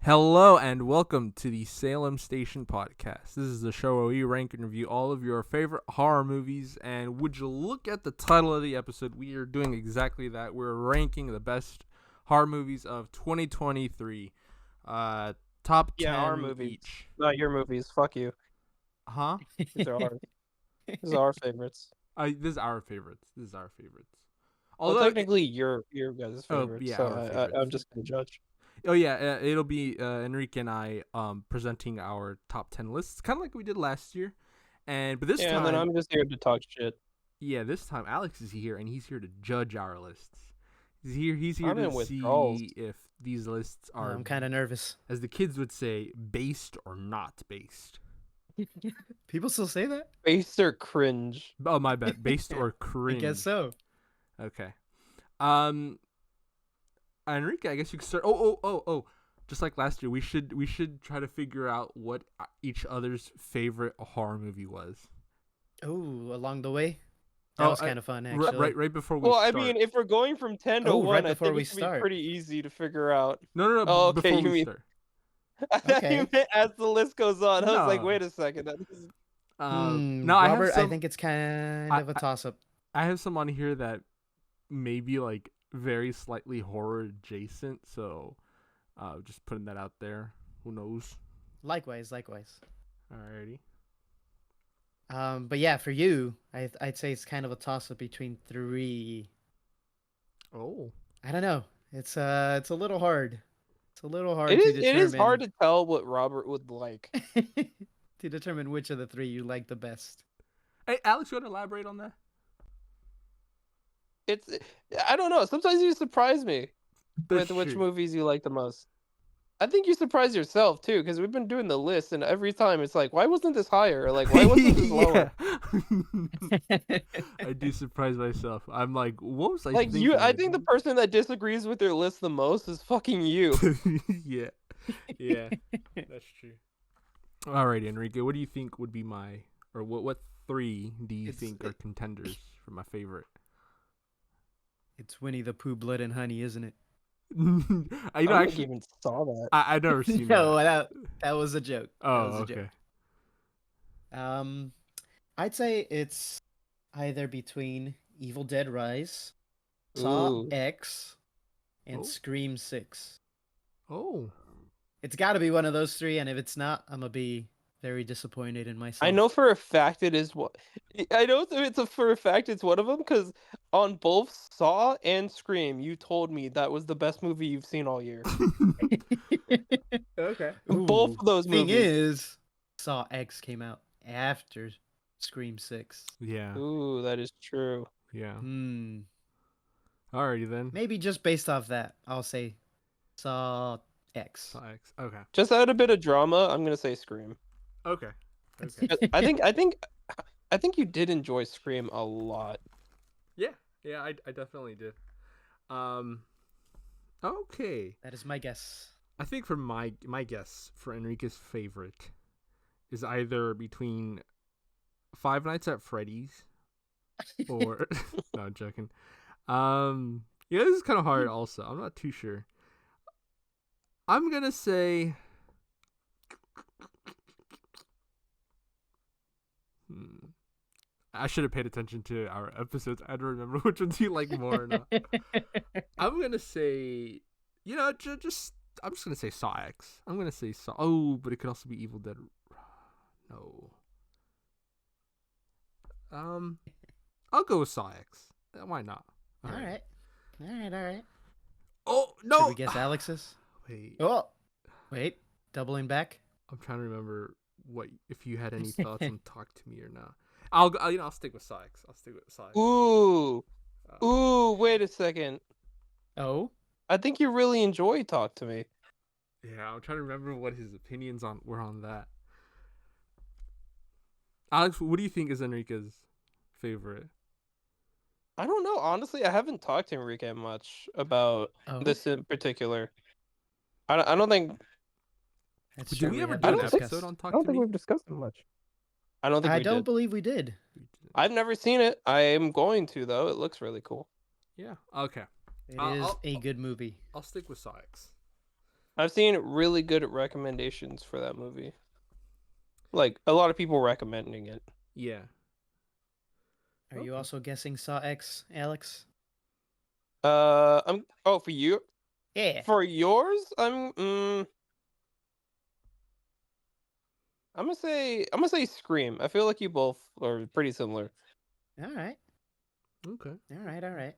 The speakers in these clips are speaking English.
Hello and welcome to the Salem Station Podcast. This is the show where we rank and review all of your favorite horror movies. And would you look at the title of the episode? We are doing exactly that. We're ranking the best horror movies of 2023. Top 10 our movies. each. Not your movies. Fuck you. Huh? These are ours. These are our favorites. This is our favorites. Well, technically, your guys' Oh, favorites. yeah, so our I'm favorites. just gonna judge. Oh yeah, it'll be Enrique and I presenting our top 10 lists, kind of like we did last year. But this time, and then I'm just here to talk shit. yeah, this time Alex is here and he's here to judge our lists. He's here I'm in to withdrawals. see if these lists are, I'm kind of nervous. as the kids would say, based or not based. People still say that? Based or cringe. Oh, my bad. Based or cringe. I guess so. Okay. Enrique, I guess you could start. Oh. Just like last year, we should try to figure out what each other's favorite horror movie was. Oh, along the way? That was kind of fun, actually. Right before we Well, start. I mean, if we're going from 10 to 1, right I before think we it should be start. pretty easy to figure out. No. Oh, okay, before you we mean- start. I thought Okay. you meant as the list goes on. I was like, No. wait a second. That is... No, Robert, I have I think it's kind of a toss-up. I have some on here that may be like very slightly horror adjacent, so just putting that out there. Who knows? Likewise. Alrighty. But yeah, for you, I'd say it's kind of a toss-up between three. Oh. I don't know. It's a little hard. It's a little hard It to is. determine. It is hard to tell what Robert would like. to determine which of the three you like the best. Hey, Alex, you want to elaborate on that? I don't know. Sometimes you surprise me That's with which true. movies you like the most. I think you surprise yourself too, because we've been doing the list, and every time it's like, why wasn't this higher? Or like, why wasn't this lower? I do surprise myself. I'm like, what was I Like thinking? I think the person that disagrees with your list the most is fucking you. yeah, that's true. Alrighty, Enrique, what do you think would be what three do you think are contenders for my favorite? It's Winnie the Pooh, Blood and Honey, isn't it? I don't actually even saw that. I never seen No, that. that was a joke. Oh, That was a okay. joke. I'd say it's either between Evil Dead Rise, Saw Ooh. X, and Oh. Scream 6. Oh, It's got to be one of those three, and if it's not, I'm gonna be very disappointed in myself. I know for a fact it is what. I know for a fact it's one of them, because on both Saw and Scream, you told me that was the best movie you've seen all year. okay. Both of those Thing movies. is, Saw X came out after Scream 6. Yeah, Ooh, that is true. yeah. Alrighty then. Maybe just based off that, I'll say Saw X. Saw X. Okay. Just add a bit of drama. I'm gonna say Scream. Okay. I think you did enjoy Scream a lot. Yeah, I definitely did. Okay. That is my guess. I think for my guess for Enrique's favorite is either between Five Nights at Freddy's or no, I'm joking. Yeah, this is kind of hard. Also, I'm not too sure. I'm gonna say. I should have paid attention to our episodes. I don't remember which ones you like more or not. I'm gonna say, I'm just gonna say Saw X. I'm gonna say Saw. Oh, but it could also be Evil Dead. No. I'll go with Saw X. Why not? All right. Oh no! Should we guess Alex's? Wait. Oh, wait. Doubling back. I'm trying to remember if you had any thoughts on Talk to Me or not. I'll stick with Saw X. Ooh, wait a second. Oh, I think you really enjoy Talk to Me. Yeah, I'm trying to remember what his opinions were on that. Alex, what do you think is Enrique's favorite? I don't know. Honestly, I haven't talked to Enrique much about this in particular. I don't think. That's Did true, we ever have do an discussed- episode on Talk I don't to think Me? we've discussed it much. I don't think I we don't did. believe we did. I've never seen it. I am going to though. It looks really cool. Yeah. Okay. It is I'll- a good movie. I'll stick with Saw X. I've seen really good recommendations for that movie. Like a lot of people recommending it. Yeah. Are you Okay. also guessing Saw X, Alex? for you. Yeah. For yours, I'm gonna say Scream. I feel like you both are pretty similar. All right. Okay. All right.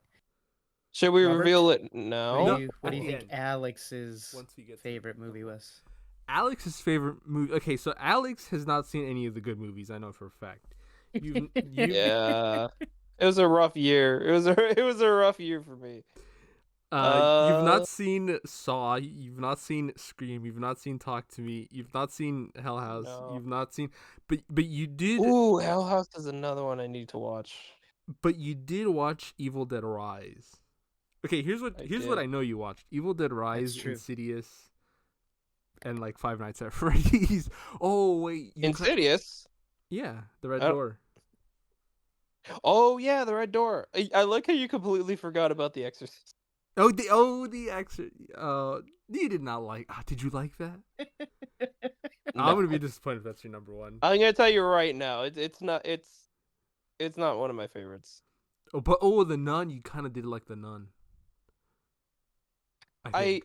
Should we Robert? reveal it What do now? you at think the end. Alex's Once we get to favorite movie was? Alex's favorite movie. Okay, so Alex has not seen any of the good movies. I know for a fact. You've Yeah, it was a rough year. It was a rough year for me. You've not seen Saw. You've not seen Scream. You've not seen Talk to Me. You've not seen Hell House. No. You've not seen, but you did. Ooh, Hell House is another one I need to watch. But you did watch Evil Dead Rise. Okay, here's what did. I know you watched: Evil Dead Rise, true. Insidious, and like Five Nights at Freddy's. Oh wait, Insidious. Yeah, the Red I don't- Door. Oh yeah, the Red Door. I like how you completely forgot about The Exorcist. The exit. You did not like. Did you like that? I'm gonna be disappointed if that's your number one. I'm gonna tell you right now, it's not one of my favorites. The Nun. You kind of did like the Nun. I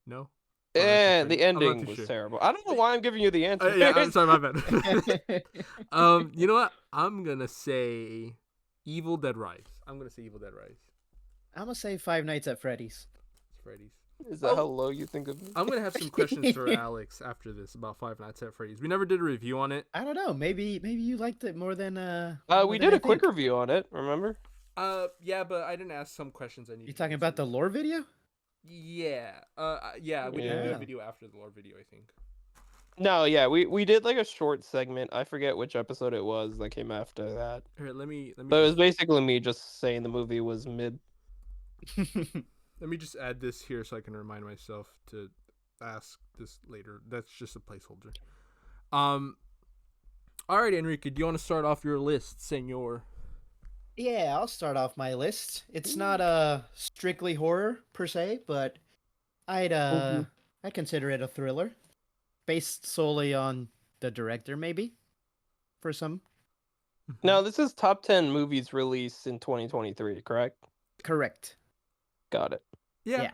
No. the I'm not ending too was sure. terrible. I don't know why I'm giving you the answer. Yeah, I'm sorry, my bad. You know what? I'm gonna say Evil Dead Rise. I'm gonna say Evil Dead Rise. I'm gonna say Five Nights at Freddy's. It's Freddy's. Is that how low you think of me? I'm gonna have some questions for Alex after this about Five Nights at Freddy's. We never did a review on it. I don't know. Maybe you liked it more than We did a quick review on it. Remember? Yeah, but I didn't ask some questions I need. You talking about the lore video? Yeah. Yeah. We did Yeah. a video after the lore video, I think. No, yeah, we did like a short segment. I forget which episode it was that came after that. Here, let me. But it was basically me just saying the movie was mid. Let me just add this here so I can remind myself to ask this later. That's just a placeholder. All right, Enrique, do you want to start off your list, senor? Yeah, I'll start off my list. It's not strictly horror per se, but I'd I consider it a thriller, based solely on the director, maybe. For some, Now, this is top 10 movies released in 2023, correct? correct. Got it. Yeah. Yeah.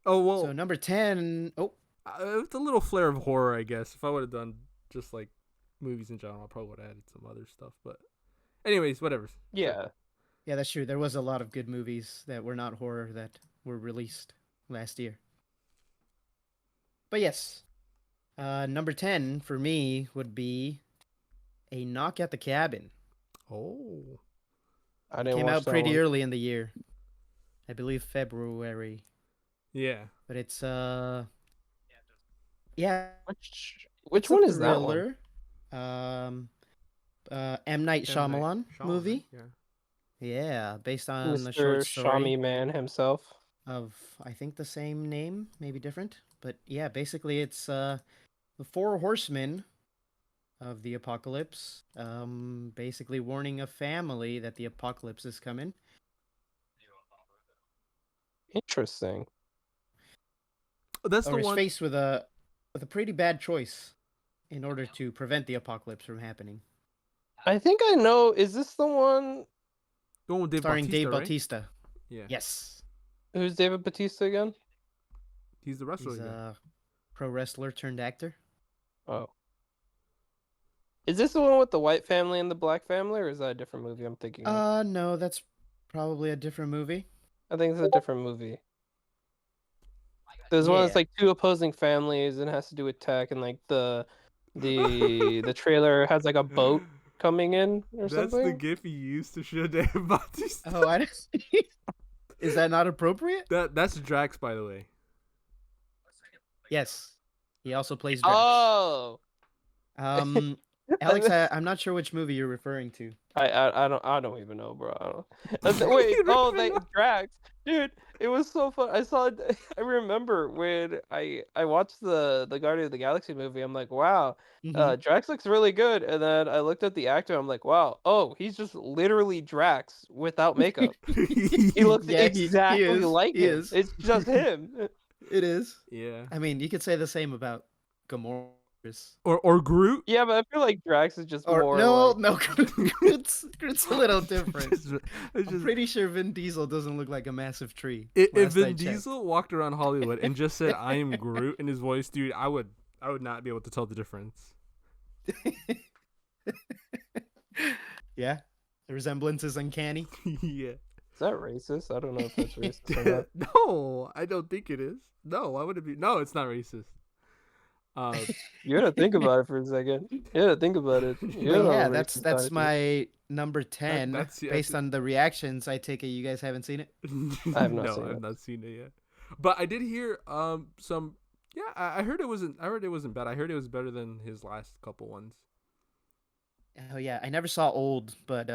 Oh well. So number 10. Oh, It's a little flair of horror, I guess. If I would have done just like movies in general, I probably would have added some other stuff. But, anyways, whatever. Yeah. yeah, that's true. There was a lot of good movies that were not horror that were released last year. But yes, number 10 for me would be A Knock at the Cabin. Oh. I didn't Came watch out that pretty one. early in the year. I believe February. Yeah. But it's yeah, Which it's a one is that one? thriller. M. Night Shyamalan movie. Yeah. Yeah, based on the Mr. short story Shami Man himself. of I think the same name, maybe different, but yeah, basically it's the four horsemen of the apocalypse, basically warning a family that the apocalypse is coming. Interesting. That's Or the is one. faced with a pretty bad choice in order to prevent the apocalypse from happening. I think I know. Is this the one? The one with Dave Starring Bautista, Dave right? Bautista. Yeah. Yes. Who's David Bautista again? He's the wrestler. He's guy. a pro wrestler turned actor. Oh. Is this the one with the white family and the black family, or is that a different movie I'm thinking of? No, that's probably a different movie. I think it's a different movie. There's one that's Yeah. like two opposing families and it has to do with tech, and like the trailer has like a boat coming in or That's something. the gif he used to show Dave Bautista. Oh, I don't... Is that not appropriate? That's Drax, by the way. Yes. He also plays Drax. Oh, Alex, I'm not sure which movie you're referring to. I don't even know, bro. Wait, oh, Drax, dude, it was so fun. I remember when I watched the Guardian of the Galaxy movie. I'm like, wow, Drax looks really good. And then I looked at the actor. I'm like, wow, oh, he's just literally Drax without makeup. He looks Yeah, he exactly is. like He him. is. It's just him. It is. Yeah. I mean, you could say the same about Gamora. Or Groot. Yeah, but I feel like Drax is just Or more no, like no, Groot's a little different. It's I'm just- pretty sure Vin Diesel doesn't look like a massive tree. if last I Vin checked. Diesel walked around Hollywood and just said "I am Groot" in his voice, dude, I would not be able to tell the difference. Yeah, the resemblance is uncanny. Yeah. is that racist? I don't know if that's racist or not. No, I don't think it is. No, why would it be? No, it's not racist. You gotta think about it for a second. You gotta think about it. But You know yeah, how that's racist that is. my number 10. that's- yeah, based on the reactions, I take it you guys haven't seen it. I have not no, seen I've it. not seen it yet. But I did hear some. Yeah, I heard it wasn't. I heard it wasn't bad. I heard it was better than his last couple ones. Oh yeah, I never saw Old, but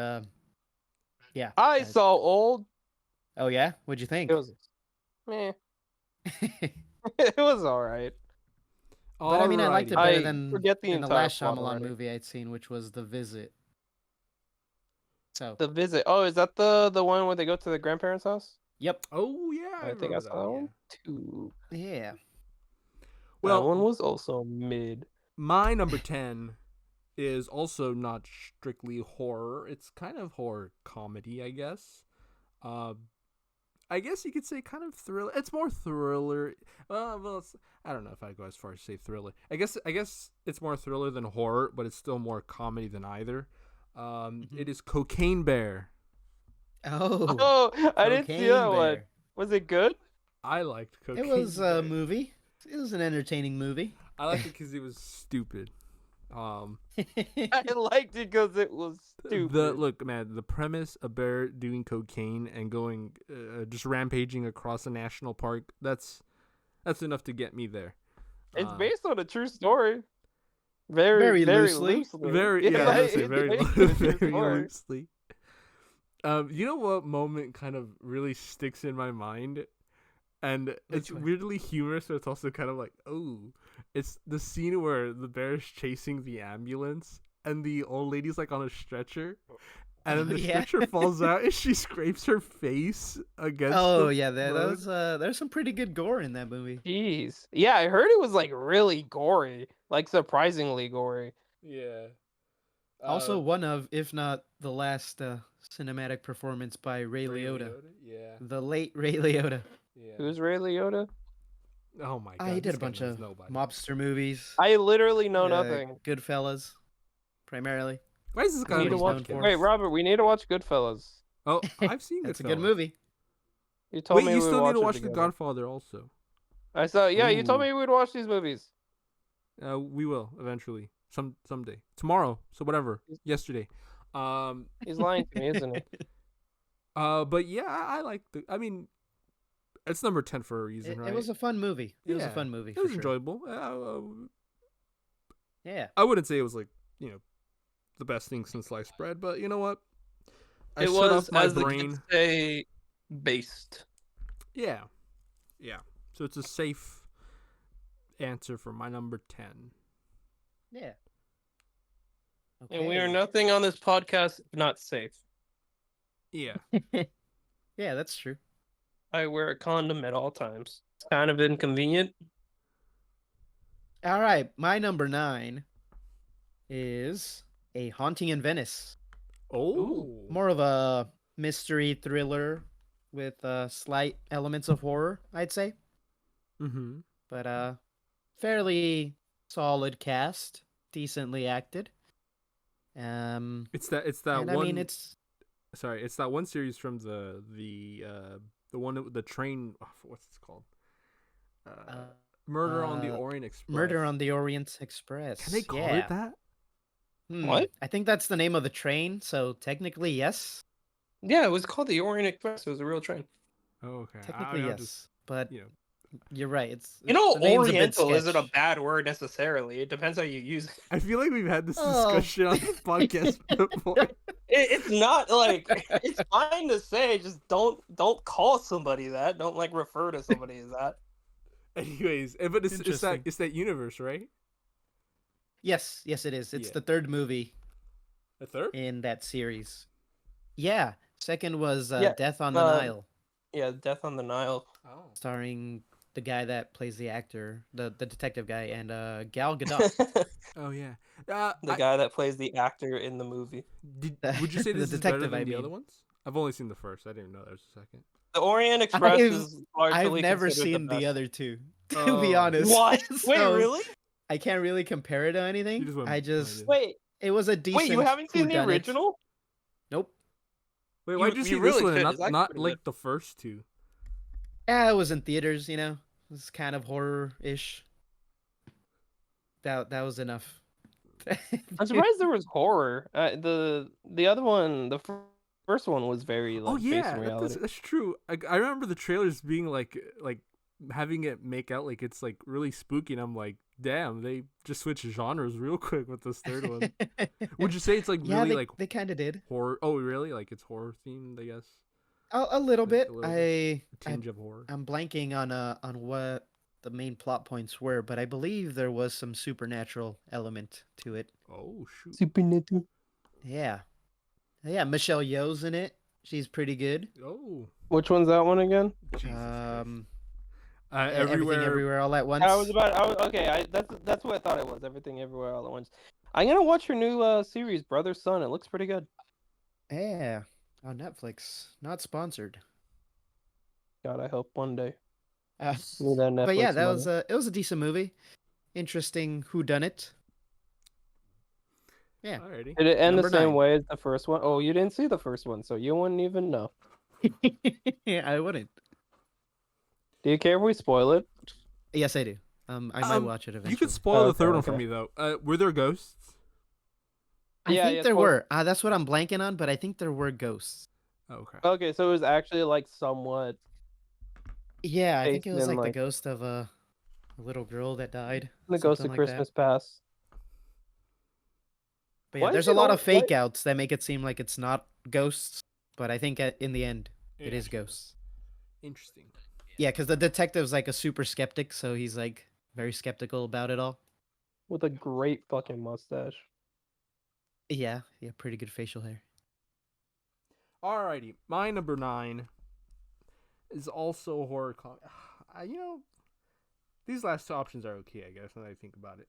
yeah. I saw Old. Oh yeah, what'd you think? It was meh. It was alright. But I mean, I liked it better I than forget the than the entire last plot Shyamalan already. movie I'd seen, which was The Visit. So The Visit. Oh, is that the one where they go to the grandparents' house? yep, Oh yeah, I think I remember saw that one yeah. too. yeah. Well, That one was also mid. my number 10 is also not strictly horror. It's kind of horror comedy, I guess. I guess you could say kind of thriller. It's more thriller. I don't know if I'd go as far as say thriller. I guess it's more thriller than horror, but it's still more comedy than either. It is Cocaine Bear. Oh, Oh, I didn't see Cocaine that one. Bear. Was it good? I liked Cocaine It was Bear. a movie. It was an entertaining movie. I liked it because it was stupid. I liked it because it was stupid. Look, man, the premise: a bear doing cocaine and going just rampaging across a national park. That's enough to get me there. It's based on a true story. Very, Very very loosely. loosely. Very, yeah, I was gonna say it's very, based on a true very story. loosely. You know what moment kind of really sticks in my mind, and it's one? weirdly humorous, but it's also kind of like, oh, it's the scene where the bear is chasing the ambulance, and the old lady's like on a stretcher, and then the Yeah. stretcher falls out, and she scrapes her face against. Oh the yeah, road. there's some pretty good gore in that movie. Jeez. Yeah, I heard it was like really gory, like surprisingly gory. Yeah. Also, one of, if not the last, cinematic performance by Ray Liotta, Yeah. the late Ray Liotta. Yeah. Who's Ray Liotta? Oh my god. He did this a guy bunch knows of nobody. mobster movies. I literally know nothing. Goodfellas, primarily. Why is this guy We on need to this known watch. for. podcast? Wait, Robert, we need to watch Goodfellas. Oh, I've seen That's a Goodfellas. good movie. You told Wait, me you we still would need to watch watch it The together. Godfather also. I saw. Yeah, you told Ooh. me we'd watch these movies. We will eventually, someday, tomorrow. So whatever. Yesterday. He's lying to me, isn't he? But yeah, I like the. I mean, it's number 10 for a reason, It right? was a fun movie. It was a Yeah, fun movie. It was for sure. enjoyable. Yeah. I wouldn't say it was like the best thing since sliced bread, but you know what? I It shut was, off my as the brain. kids say, based. Yeah. So it's a safe answer for my number 10. Yeah. And we are Okay. nothing on this podcast if not safe. Yeah. Yeah, that's true. I wear a condom at all times. It's kind of inconvenient. All right, my number 9 is A Haunting in Venice. Oh. More of a mystery thriller with slight elements of horror, I'd say. Mm-hmm. But fairly solid cast, decently acted. It's that And one. I mean, it's It's that one series from the one with the train. What's it called? Murder on the Orient Express. Murder on the Orient Express. Can they call yeah. it that? What? I think that's the name of the train, so technically, yes. Yeah, it was called the Orient Express. It was a real train. Oh, okay. Technically, I'm yes. just, But you know. you're right. It's You know, the name's a bit Oriental isn't a sketch. bad word necessarily. It depends how you use it. I feel like we've had this Oh. discussion on the podcast before. It's not like it's fine to say. Just don't call somebody that. Don't like refer to somebody as that. Anyways, but Interesting. it's that universe, right? Yes, it is. It's Yeah. the third movie The third? in that series. Yeah. Second was Yeah, Death on the um, Nile, Yeah, Death on the Nile. Oh. starring the guy that plays the actor, the detective guy, and Gal Gadot. Oh yeah. The guy that plays the actor in the movie. Would you say The this is better detective, than I the other mean. ones? I've only seen the first. I didn't know there was a second. The Orient Express I've is I've largely never considered seen the the best. other two, to Oh, be honest. What? Wait, So really? I can't really compare it to You anything. just went I just blinded. Wait, it was a wait, decent you haven't seen the whodunit. original? Nope. Wait, why'd you see You this really one and should. It's actually not pretty like good. Oh, the first two? Yeah, it was in theaters. It's kind of horror-ish. That was enough. I'm surprised there was horror. The other one, first one was very Oh based yeah, in that's reality. that's true. I remember the trailers being like having it make out like it's like really spooky, and I'm like, damn, they just switched genres real quick with this third one. Would you say it's like Yeah, really like they kind of did horror? Oh really? Like it's horror themed, I guess. a little Like bit. a little bit, a I tinge of horror. I'm blanking on what the main plot points were, but I believe there was some supernatural element to it. Oh shoot. Supernatural. Yeah, yeah. Michelle Yeoh's in it. She's pretty good. Oh Which one's that one again? Jesus Christ. Everything Everywhere. Everywhere All at Once. Okay. That's what I thought it was. Everything, everywhere, all at once. I'm gonna watch your new series, Brother Son. It looks pretty good. Yeah, on Netflix. Not sponsored. God, I hope one day. Uh, Need that but yeah, Netflix that money. was a decent movie. Interesting whodunit. Yeah. Alrighty. Did it end the Number same 9. way as the first one? Oh, you didn't see the first one, so you wouldn't even know. Yeah, I wouldn't. Do you care if we spoil it? Yes, I do. I might watch it eventually. You could spoil the Okay, third one for okay. me though. Were there ghosts? I Yeah, think yeah, there spoil- were. That's what I'm blanking on, but I think there were ghosts. Okay. Okay, so it was actually like somewhat. Yeah, I think Based it was in, like the like- ghost of a little girl that died. The Ghost something of like Christmas that. Past. But yeah, Why there's is a it lot all- of fake outs that make it seem like it's not ghosts, but I think in the end it Yeah. is ghosts. Interesting. Yeah, because the detective's like a super skeptic, so he's like very skeptical about it all. With a great fucking mustache. Yeah, pretty good facial hair. Alrighty, my number 9 is also a horror comedy. These last two options are okay, I guess, now that I think about it.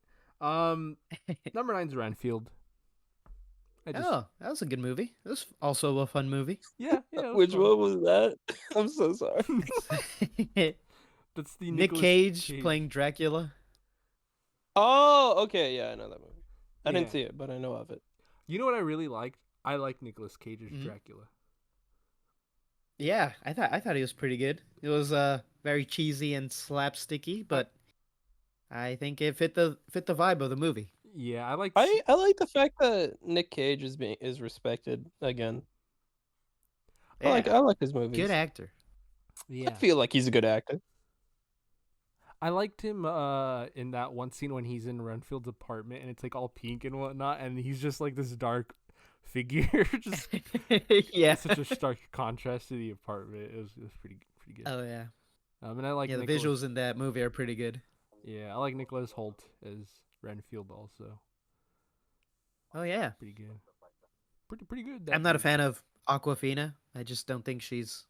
Number 9's Renfield. Oh, that was a good movie. It was also a fun movie. Yeah. It was Which fun. one was that? I'm so sorry. That's the Nick Nicolas Cage playing Dracula. Oh, okay, yeah, I know that movie. I Yeah. didn't see it, but I know of it. You know what I really liked? I like Nicolas Cage's Mhm. Dracula. Yeah, I thought he was pretty good. It was very cheesy and slapsticky, but I think it fit the vibe of the movie. Yeah, I like. I like the fact that Nick Cage is respected again. Yeah, I like his movies. good actor. I Yeah, feel like he's a good actor. I liked him in that one scene when he's in Renfield's apartment and it's like all pink and whatnot, and he's just like this dark figure. Just Yeah. it's such a stark contrast to the apartment. It was pretty good. Oh yeah. And I like Yeah, the visuals in that movie are pretty good. Yeah, I like Nicholas Holt as Renfield also. Oh yeah. Pretty good. Pretty good. I'm not a fan of Aquafina. I just don't think she's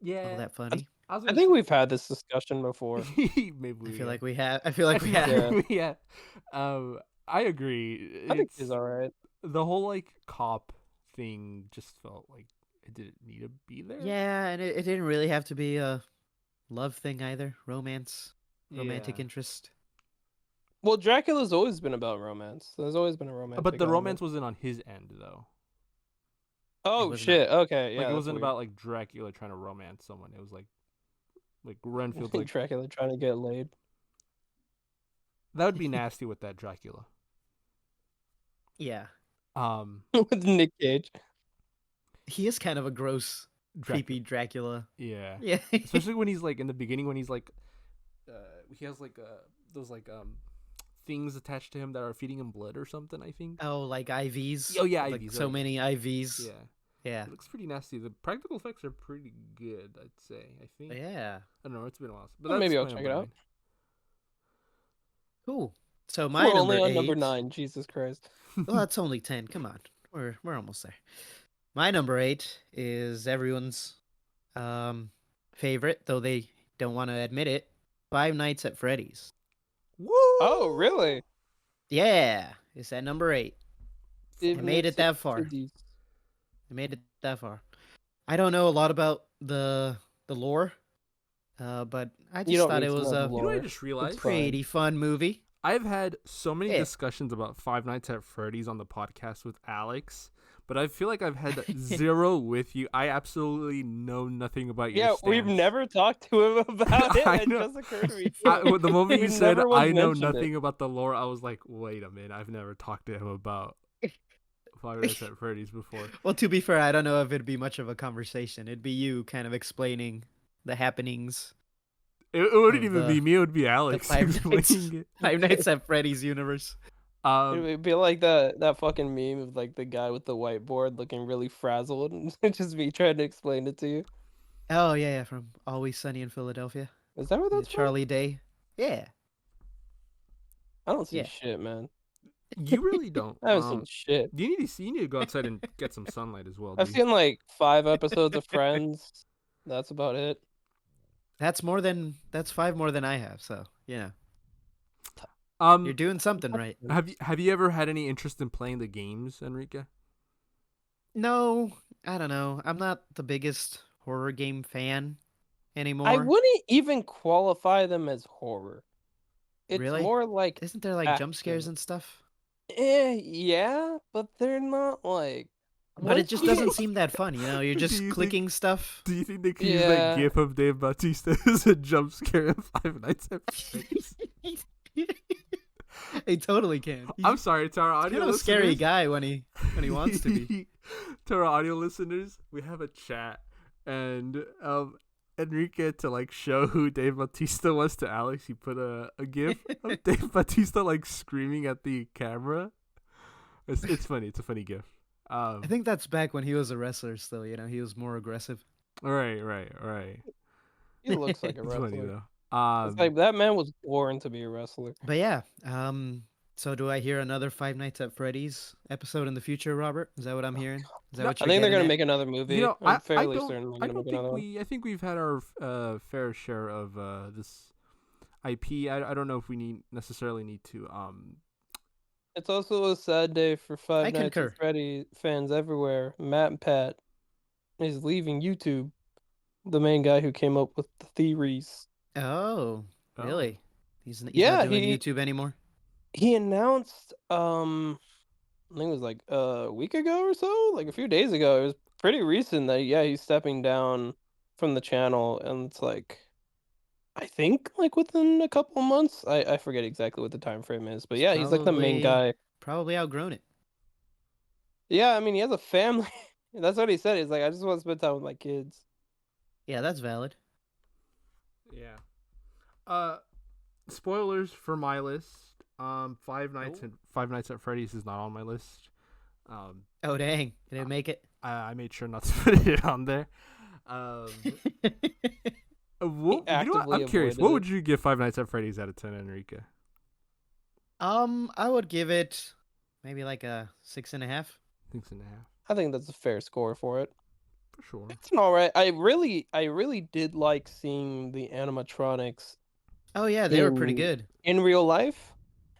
Yeah, all that funny. I think we've had this discussion before. maybe I we feel have. like we have. I feel like we have. Yeah. Yeah. I agree. I think It's- he's alright. The whole like cop thing just felt like it didn't need to be there. Yeah, and it didn't really have to be a love thing either. Romantic Yeah. interest. Well, Dracula's always been about romance. There's always been a romance. But the romance wasn't on his end though. Oh was shit! Okay, yeah. Like it that's wasn't weird. about like Dracula trying to romance someone. It was like Renfield like Dracula trying to get laid that would be nasty with that Dracula. Yeah, with Nick Cage. he is kind of a gross, creepy Dracula. Yeah. Yeah. Especially when he's like in the beginning when he's like he has like those like things attached to him that are feeding him blood or something, I think. Oh, like IVs. Oh, yeah, Like IVs, so okay. many IVs. Yeah. Yeah. It looks pretty nasty. The practical effects are pretty good, I'd say. I think. Yeah. I don't know, it's been a while. But Well, maybe that's I'll my check it number out. Cool. So my We're number only on 8. number 9. Jesus Christ. Well, that's only 10. Come on. We're almost there. My number 8 is everyone's favorite, though they don't want to admit it. Five Nights at Freddy's. Woo! Oh, really? Yeah, it's at number 8. It made it that far. these- I made it that far. I don't know a lot about the lore, but I You just don't thought need it to was know the a You know what I lore. just It's realized? fine. pretty fun movie. I've had so many Yeah. discussions about Five Nights at Freddy's on the podcast with Alex, but I feel like I've had zero with you. I absolutely know nothing about your Yeah, we've stance. never talked to him about it. I It know. just occurred to me. The moment you We said never once I know mentioned it. nothing about the lore, I was like, wait a minute, I've never talked to him about Five Nights at Freddy's before. Well, to be fair, I don't know if it'd be much of a conversation. It'd be you kind of explaining the happenings. It wouldn't Of even the- be me; it would be Alex Five Nights. explaining it. Five Nights at Freddy's universe. It would be like that fucking meme of like the guy with the whiteboard looking really frazzled, and it's just me trying to explain it to you. Oh yeah, from Always Sunny in Philadelphia. Is that what Yeah, that's from? Charlie Day. Yeah. I don't see Yeah. shit, man. You really don't. I haven't seen shit. You need to see. You need to go outside and get some sunlight as well. I've dude. seen like 5 episodes of Friends. That's about it. That's 5 more than I have, so yeah. Um, You're doing something right. have you ever had any interest in playing the games, Enrique? No, I don't know. I'm not the biggest horror game fan anymore. I wouldn't even qualify them as horror. It's Really? more like Isn't there like jump scares action. and stuff? Yeah, but they're not like. But it once just you- doesn't seem that fun, you know? You're Do just you think- clicking stuff. Do you think they could use that Yeah. gif of Dave Bautista as a jump scare in Five Nights at Freddy's? He totally can. I'm sorry to our He's audio kind of a scary listeners. guy when he wants to be. To our audio listeners, we have a chat, and Enrique, to like show who Dave Bautista was to Alex, he put a gif of Dave Bautista like screaming at the camera. It's funny. It's a funny gif. I think that's back when he was a wrestler still, you know, he was more aggressive. Right. He looks like a It's funny wrestler. though. It's like that man was born to be a wrestler. But yeah, so do I hear another Five Nights at Freddy's episode in the future, Robert? Is that what I'm hearing? Is that No, what I you're think they're getting gonna at? make another movie. You know, I'm I fairly don't. certain I they're gonna don't make another think one. I think we've had our fair share of this IP. I don't know if we necessarily need to. It's also a sad day for Five I Nights concur. at Freddy fans everywhere. Matt and Pat is leaving YouTube. The main guy who came up with the theories. Oh, Oh. really? He's Yeah, not doing he- YouTube anymore? He announced, I think it was like a week ago or so, like a few days ago. It was pretty recent that he's stepping down from the channel, and it's like, I think like within a couple months. I forget exactly what the time frame is, but yeah, he's like the main Probably- guy. Probably outgrown it. Yeah, I mean he has a family. That's what he said. He's like, I just want to spend time with my kids. Yeah, that's valid. Yeah. Spoilers for my list. Five Nights at Freddy's is not on my list. Oh, dang. Did it make it? I made sure not to put it on there. You know what? actively I'm curious. avoided What it. would you give Five Nights at Freddy's out of 10, Enrique? I would give it maybe like a 6.5. 6.5. I think that's a fair score for it. For sure. It's an alright. I really did like seeing the animatronics Oh yeah, they were pretty In- good. in real life.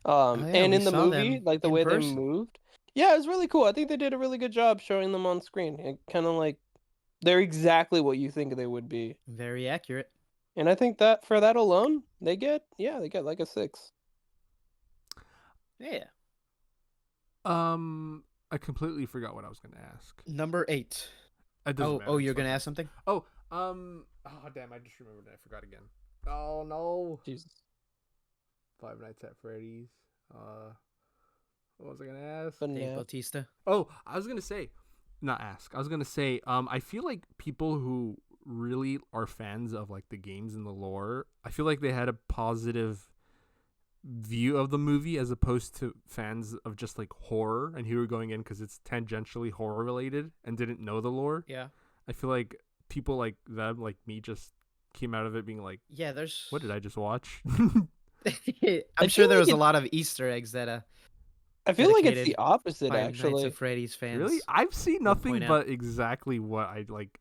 yeah, And we in the saw movie, them like the in way person. they moved. Yeah, it was really cool. I think they did a really good job showing them on screen. It kind of like they're exactly what you think they would be. Very accurate. And I think that for that alone, they get like a 6. Yeah. I completely forgot what I was going to ask. Number 8. It doesn't matter, Oh, it's you're gonna fine. ask something? Oh, damn! I just remembered. I forgot again. Oh no! Jesus. Five Nights at Freddy's. What was I gonna ask? But Dave no. Bautista. Oh, I was gonna say, not ask. I was gonna say, I feel like people who really are fans of like the games and the lore, I feel like they had a positive view of the movie as opposed to fans of just like horror and who were going in because it's tangentially horror related and didn't know the lore. Yeah. I feel like people like them, like me, just came out of it being like, Yeah, there's "What did I just watch?" I'm I sure feel there like was a it- lot of Easter eggs that I feel like it's dedicated the opposite Five Nights actually. at Freddy's fans. Really, I've seen would nothing point out. but exactly what I like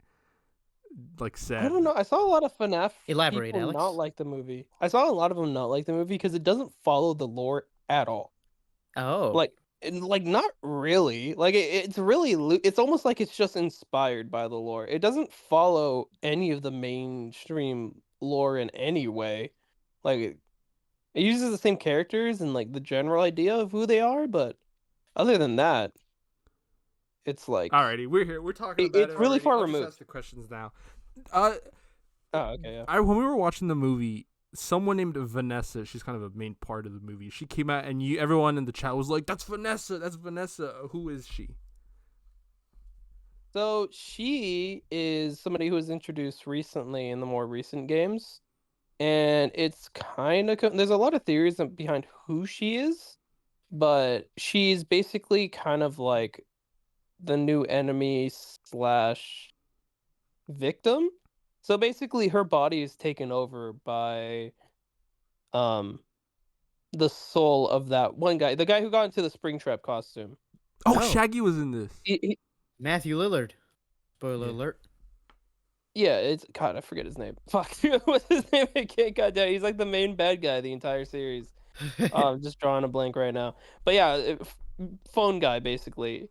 like said? I don't know. I saw a lot of FNAF Elaborate, people Alex. not like the movie. I saw a lot of them not like the movie because it doesn't follow the lore at all. Oh. Like not really. Like it's really it's almost like it's just inspired by the lore. It doesn't follow any of the mainstream lore in any way. Like it uses the same characters and like the general idea of who they are, but other than that, it's like Alrighty, we're here. We're talking about it's it really already. far I'll just removed. ask the questions now. Uh, Oh, okay, yeah. when we were watching the movie, someone named Vanessa, she's kind of a main part of the movie. She came out, and everyone in the chat was like, "That's Vanessa. That's Vanessa. Who is she?" So she is somebody who was introduced recently in the more recent games, and it's kind of there's a lot of theories behind who she is, but she's basically kind of like the new enemy slash victim. So basically, her body is taken over by um the soul of that one guy, the guy who got into the Springtrap costume. Oh, Oh. Shaggy was in this. Matthew Lillard. Spoiler Yeah. alert. Yeah, it's God. I forget his name. Fuck, what's his name again? God damn, he's like the main bad guy the entire series. I'm just drawing a blank right now. But yeah, phone guy basically.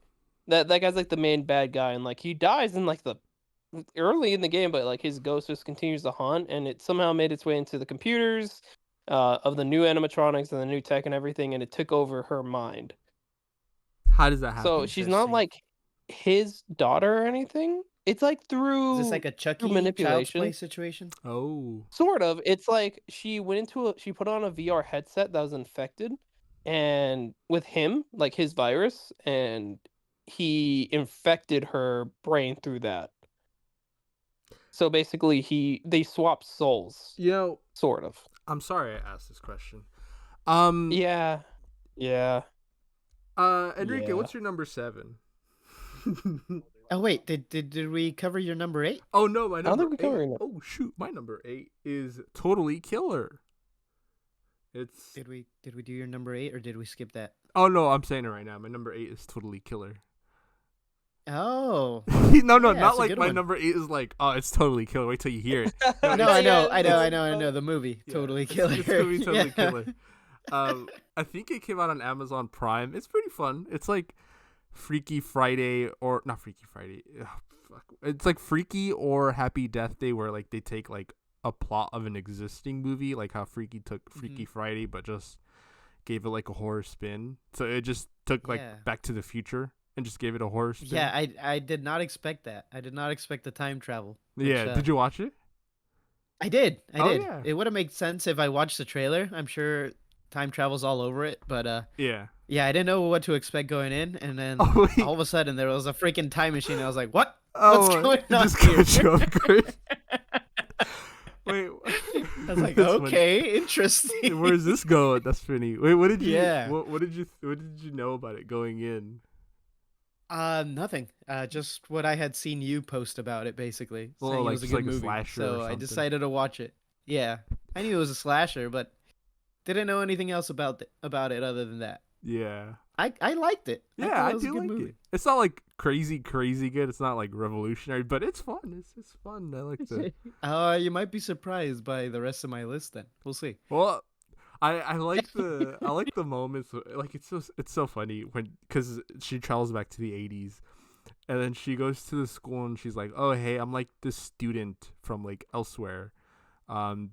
That guy's like the main bad guy, and like he dies in like the early in the game, but like his ghost just continues to haunt, and it somehow made its way into the computers of the new animatronics and the new tech and everything, and it took over her mind. How does that happen? So she's not Interesting. like his daughter or anything. It's like through Is this like a Chucky Child's manipulation. Play situation? Oh. Sort of. It's like she put on a VR headset that was infected, and with him, like his virus, and he infected her brain through that. So basically, they swap souls. You know, Sort of. I'm sorry I asked this question. Yeah. Enrique, Yeah. what's your number 7? Oh wait, did we cover your number 8? Oh no, my I don't number think we covered 8. it. Oh shoot, my number 8 is Totally Killer. It's Did we do your number 8 or did we skip that? Oh no, I'm saying it right now. My number 8 is Totally Killer. Oh. No, Yeah, not that's a like good my one. number 8 is like, oh, it's Totally Killer. Wait till you hear it. No, Yeah, I know the movie. Yeah, Totally it's Killer. gonna be Totally Yeah. Killer. I think it came out on Amazon Prime. It's pretty fun. It's like Freaky Friday or not Freaky Friday. Ugh, fuck. It's like Freaky or Happy Death Day, where like they take like a plot of an existing movie, like how Freaky took Freaky Friday, but just gave it like a horror spin. So it just took like Yeah. Back to the Future and just gave it a horror spin. Yeah, I did not expect that. I did not expect the time travel. Yeah. which, Did you watch it? I did. I Oh, did. yeah. It would have made sense if I watched the trailer. I'm sure time travel's all over it, but Yeah. yeah, I didn't know what to expect going in, and then Oh, wait. all of a sudden there was a freaking time machine. And I was like, "What? Oh, What's going it on just here?" got you off guard. Wait. I was like, That's funny. "Okay, interesting." Where's this going? That's funny. Wait, what did you? Yeah. What did you know about it going in? Nothing. Just what I had seen you post about it, basically. Well, saying like, it was a just good like a movie. slasher or So I something. decided to watch it. Yeah, I knew it was a slasher, but didn't know anything else about it other than that. Yeah. I liked it. Yeah, thought I it was a do good like movie. it. It's not like crazy good. It's not like revolutionary, but it's fun. It's fun. I like the. You might be surprised by the rest of my list. Then we'll see. Well, I like the moments. Like it's so funny because she travels back to the 80s, and then she goes to the school and she's like, oh hey, I'm like this student from like elsewhere, and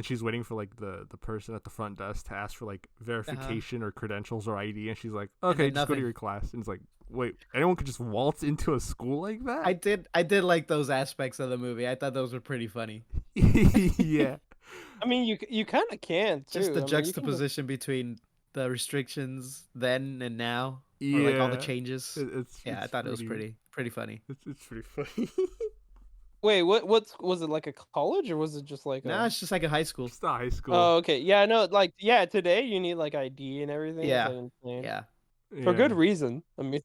she's waiting for like the person at the front desk to ask for like verification or credentials or ID, and she's like, okay, then just go to nothing. your class. And it's like, wait, anyone could just waltz into a school like that? I did like those aspects of the movie. I thought those were pretty funny. Yeah. I mean, you kind of can too. Just I the mean, you can juxtaposition between the restrictions then and now, Yeah. or like all the changes. It's I thought it was pretty funny. It's pretty funny. Wait, what was it, like a college or was it just like No, a... it's just like a high school. It's not high school. Oh, okay. Yeah, no, like today you need like ID and everything. Yeah. It's, like, insane. Yeah. For good Yeah. reason. I mean,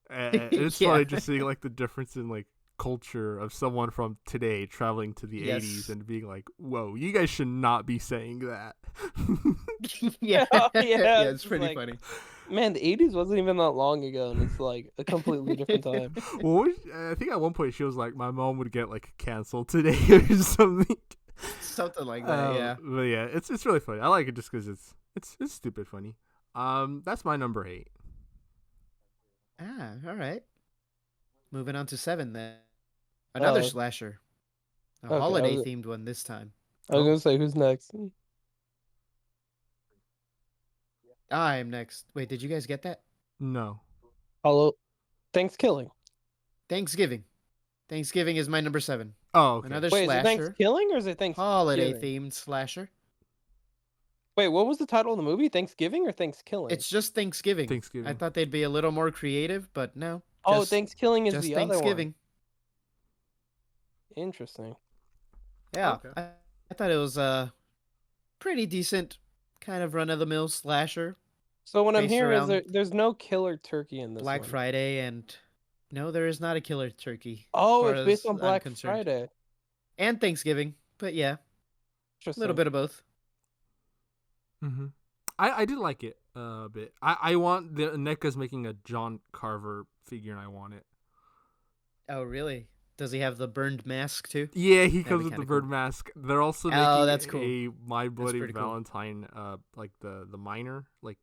It's Yeah. funny just seeing like the difference in like culture of someone from today traveling to the Yes. 80s and being like, whoa, you guys should not be saying that. Yeah. Oh, yeah, It's it's pretty like- funny. Man, the 80s wasn't even that long ago, and it's like a completely different time. Well, I think at one point she was like, my mom would get like canceled today or something. Something like that, yeah. But yeah, it's really funny. I like it just because it's stupid funny. That's my number 8. Ah, all right. Moving on to 7 then. Another Oh, slasher. A okay. holiday themed one this time. I was gonna say, who's next? I'm next. Wait, did you guys get that? No. Hello, Thanksgiving. Thanksgiving. Thanksgiving is my number 7. Oh, okay. Another Wait, is it slasher. Thanksgiving or is it Thanksgiving? Holiday themed slasher. Wait, what was the title of the movie? Thanksgiving or Thanksgiving? It's just Thanksgiving. Thanksgiving. I thought they'd be a little more creative, but no. Oh, Thanksgiving is just the other one. Thanksgiving. Interesting. Yeah, Okay. I thought it was a pretty decent kind of run-of-the-mill slasher. So what I'm Based hearing is around there's no killer turkey in this Black one. Friday, and no, there is not a killer turkey. Oh, as it's far based as on I'm Black concerned. Friday. And Thanksgiving, but yeah, a Interesting. little bit of both. Mm-hmm. I did like it a bit. I want the NECA's making a John Carver figure, and I want it. Oh, really? Does he have the burned mask too? Yeah, he That'd comes be with the kinda bird cool. mask. They're also Oh, making that's cool. a My Bloody pretty cool. Valentine, like the miner, like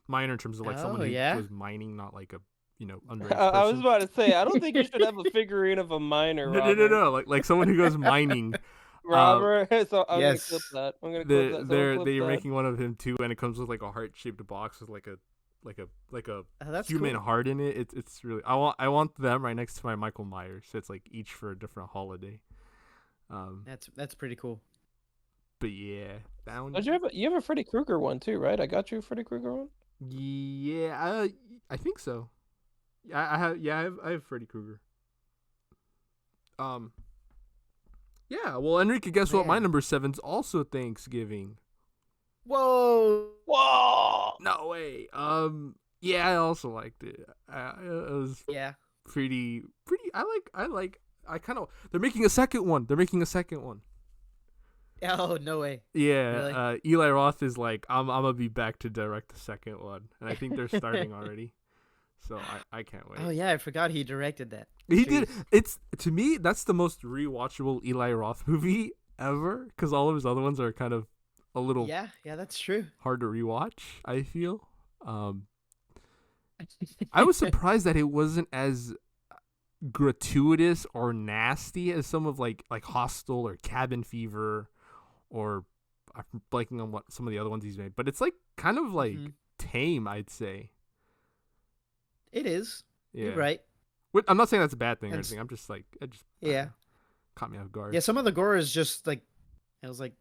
miner in terms of like someone Oh, who yeah? was mining, not like a underage person. I was about to say, I don't think you should have a figurine of a miner, No, Robert. no, like someone who goes mining. Robert, so I'm Yes. gonna clip that. I'm gonna clip that. They're Someone clip that. making one of him too, and it comes with like a heart shaped box with like a Oh, that's human cool. heart in it. It's really I want them right next to my Michael Myers. So it's like each for a different holiday. That's pretty cool. But yeah, that one. Don't you have a Freddy Krueger one too, right? I got you a Freddy Krueger one. Yeah, I think so. I have Freddy Krueger. Yeah. Well, Enrique, guess what? My Man. number 7's also Thanksgiving. Whoa! Whoa! No way. Yeah, I also liked it. It was Yeah. pretty. I kind of. They're making a second one. Oh, no way. Yeah. Really? Eli Roth is like, I'm gonna be back to direct the second one, and I think they're starting already. So I can't wait. Oh, yeah, I forgot he directed that. He did. Jeez. It's to me that's the most rewatchable Eli Roth movie ever, because all of his other ones are kind of a little Yeah, that's true. hard to rewatch. I feel. I was surprised that it wasn't as gratuitous or nasty as some of like Hostel or Cabin Fever, or I'm blanking on what some of the other ones he's made. But it's like kind of like tame, I'd say. It is. Yeah. You're right. I'm not saying that's a bad thing or And anything. I'm just like I don't Yeah. know, caught me off guard. Yeah, some of the gore is just like, I was like,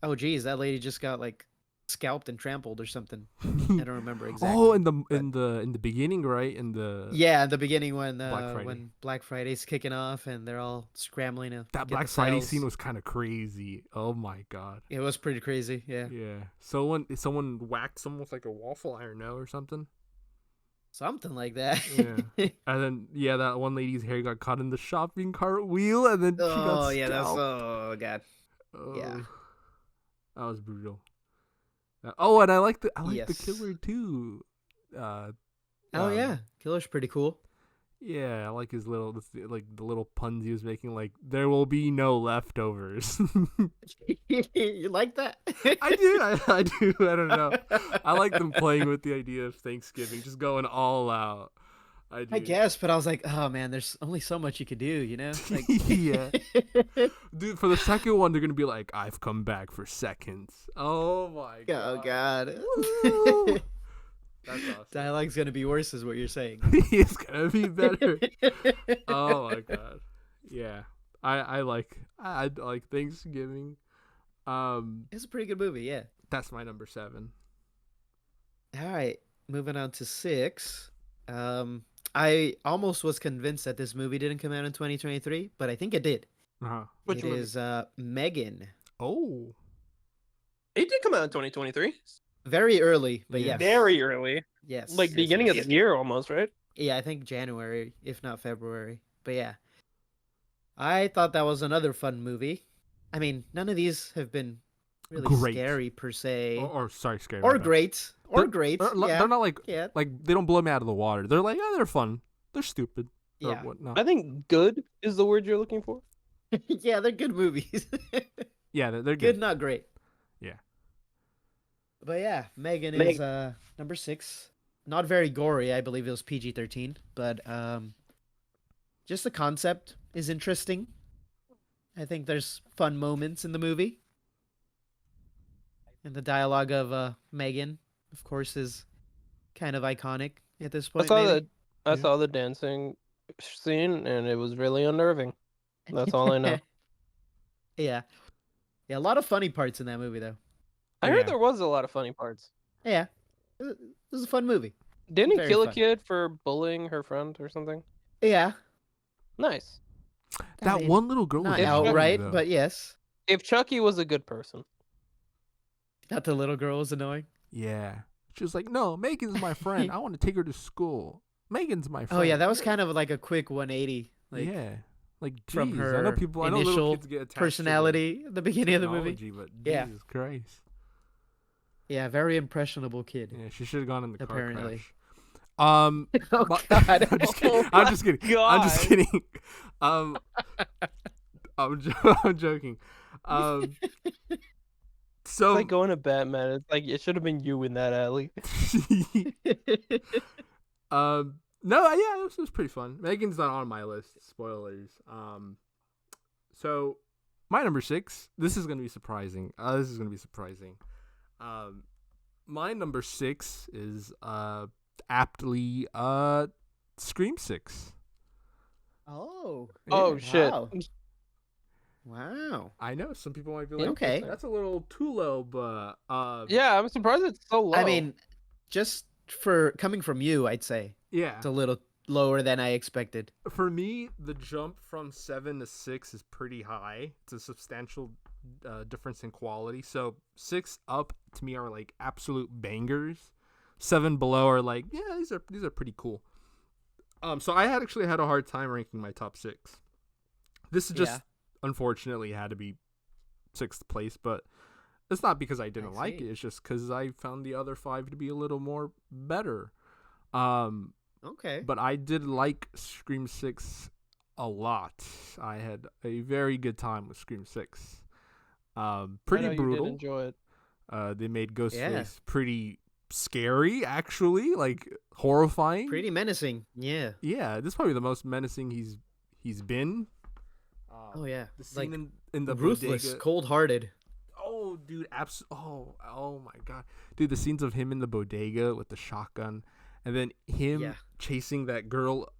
oh, geez, that lady just got like scalped and trampled or something. I don't remember exactly. Oh, in but- the beginning, right? In the Yeah, at the beginning when Friday. Black Friday's kicking off and they're all scrambling to that get Black the Friday cells. scene was kind of crazy. Oh my god. It was pretty crazy. Yeah. Yeah. Someone whacked someone with like a waffle iron, no, or something. Something like that. Yeah. And then that one lady's hair got caught in the shopping cart wheel, and then she got Oh, yeah, that's scalped. oh god. Yeah. Oh, that was brutal. Oh, and I like the Yes. killer too. Oh yeah, Killer's pretty cool. Yeah, I like his the little puns he was making, like there will be no leftovers. You like that? I do. I do. I don't know. I like them playing with the idea of Thanksgiving, just going all out. I do. I guess, but I was like, oh man, there's only so much you could do, you know? Like, Yeah. Dude, for the second one, they're gonna be like, "I've come back for seconds." Oh my god. Oh god. Woo. That's awesome. Dialogue's gonna be worse, is what you're saying. It's gonna be better. Oh my god. Yeah. I like Thanksgiving. It's a pretty good movie, yeah. That's my number 7. All right, moving on to 6. I almost was convinced that this movie didn't come out in 2023, but I think it did. Uh-huh. Which It movie? is Megan. Oh. It did come out in 2023. Very early, but Yeah. yes. Very early. Yes. Like yes, beginning yes. of the year almost, right? Yeah, I think January, if not February. But yeah. I thought that was another fun movie. I mean, none of these have been really Great. scary per se. Or sorry, scary. Or my bad. great. or great. Yeah, They're not like yeah, they don't blow me out of the water. They're like, they're fun. They're stupid or yeah, whatnot. I think good is the word you're looking for. yeah. They're good movies. Yeah, they're Good, good. not great. Yeah. But yeah, Megan Meg- is number 6. Not very gory. I believe it was PG-13, but just the concept is interesting. I think there's fun moments in the movie, and the dialogue of Megan, of course, is kind of iconic at this I point. saw Maybe. I Yeah. saw the dancing scene, and it was really unnerving. That's all I know. Yeah, yeah. A lot of funny parts in that movie, though. I Oh, heard yeah. there was a lot of funny parts. Yeah, it was a fun movie. Didn't he Very kill a fun. kid for bullying her friend or something? Yeah, Nice. That mean, one little girl was not It's annoying, outright, though. but yes. If Chucky was a good person. Not the little girl was annoying. Yeah. She was like, no, Megan's my friend. I want to take her to school. Megan's my friend. Oh yeah, that was kind of like a quick 180. Like yeah. Like, geez, from her I know little initial kids get attached personality at the beginning to of the movie. technology, but Yeah. Jesus Christ. Yeah, very impressionable kid. Yeah, she should have gone in the car Apparently. crash. Oh but- God! I'm just kidding. I'm just kidding. I'm just God. kidding. I'm joking. So It's like going to Batman. It's like it should have been you in that alley. no, yeah, this was pretty fun. Megan's not on my list. Spoilers. So my number 6. This is gonna be surprising. My number 6 is aptly Scream 6. Oh. Oh Yeah. shit. Wow. Wow. I know some people might be like, Okay. that's a little too low, but Yeah, I'm surprised it's so low. I mean, just for coming from you, I'd say yeah. it's a little lower than I expected. For me, the jump from 7 to 6 is pretty high. It's a substantial difference in quality. So 6 up to me are like absolute bangers. 7 below are like, yeah, these are pretty cool. So I actually had a hard time ranking my top 6. This is just unfortunately had to be 6th place, but it's not because I didn't like it. It's just because I found the other 5 to be a little more better. Okay. But I did like Scream 6 a lot. I had a very good time with Scream 6. Pretty I know brutal. You did enjoy it. They made Ghostface pretty scary, actually, like horrifying. Pretty menacing. Yeah. Yeah, this is probably the most menacing he's been. Oh yeah. The scene in the Ruthless, bodega. cold-hearted. Oh, dude, oh my god, dude, the scenes of him in the bodega with the shotgun, and then him chasing that girl,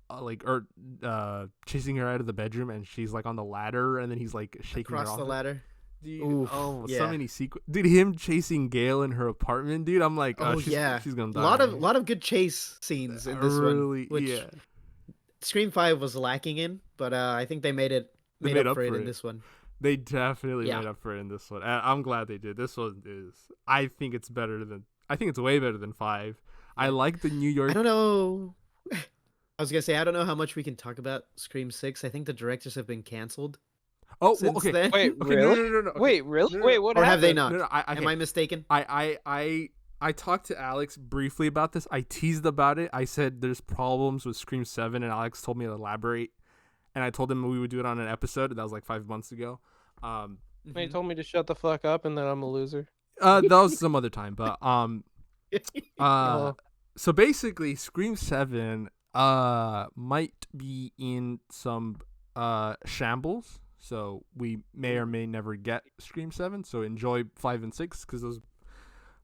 chasing her out of the bedroom, and she's like on the ladder, and then he's like shaking her Across off the ladder. Dude, Oof, so yeah. many sequences. Dude, him chasing Gail in her apartment, dude. I'm like, Oh she's gonna die. A lot of good chase scenes in this really, one, which Scream 5 was lacking in, but I think they made up for it in this one. They definitely made up for it in this one. I'm glad they did. This one is. I think it's way better than 5. I like the New York. I don't know. I was gonna say I don't know how much we can talk about Scream 6. I think the directors have been canceled. Oh, since okay. then. Wait, Okay, really? no. Okay. Wait, really? No. Wait, what Or happened? have they not? No, Am I mistaken? I talked to Alex briefly about this. I teased about it. I said there's problems with Scream 7, and Alex told me to elaborate. And I told him we would do it on an episode. That was like 5 months ago. They told me to shut the fuck up and that I'm a loser. That was some other time, but Oh. so basically, Scream 7 might be in some shambles. So we may or may never get Scream 7. So enjoy 5 and 6 because those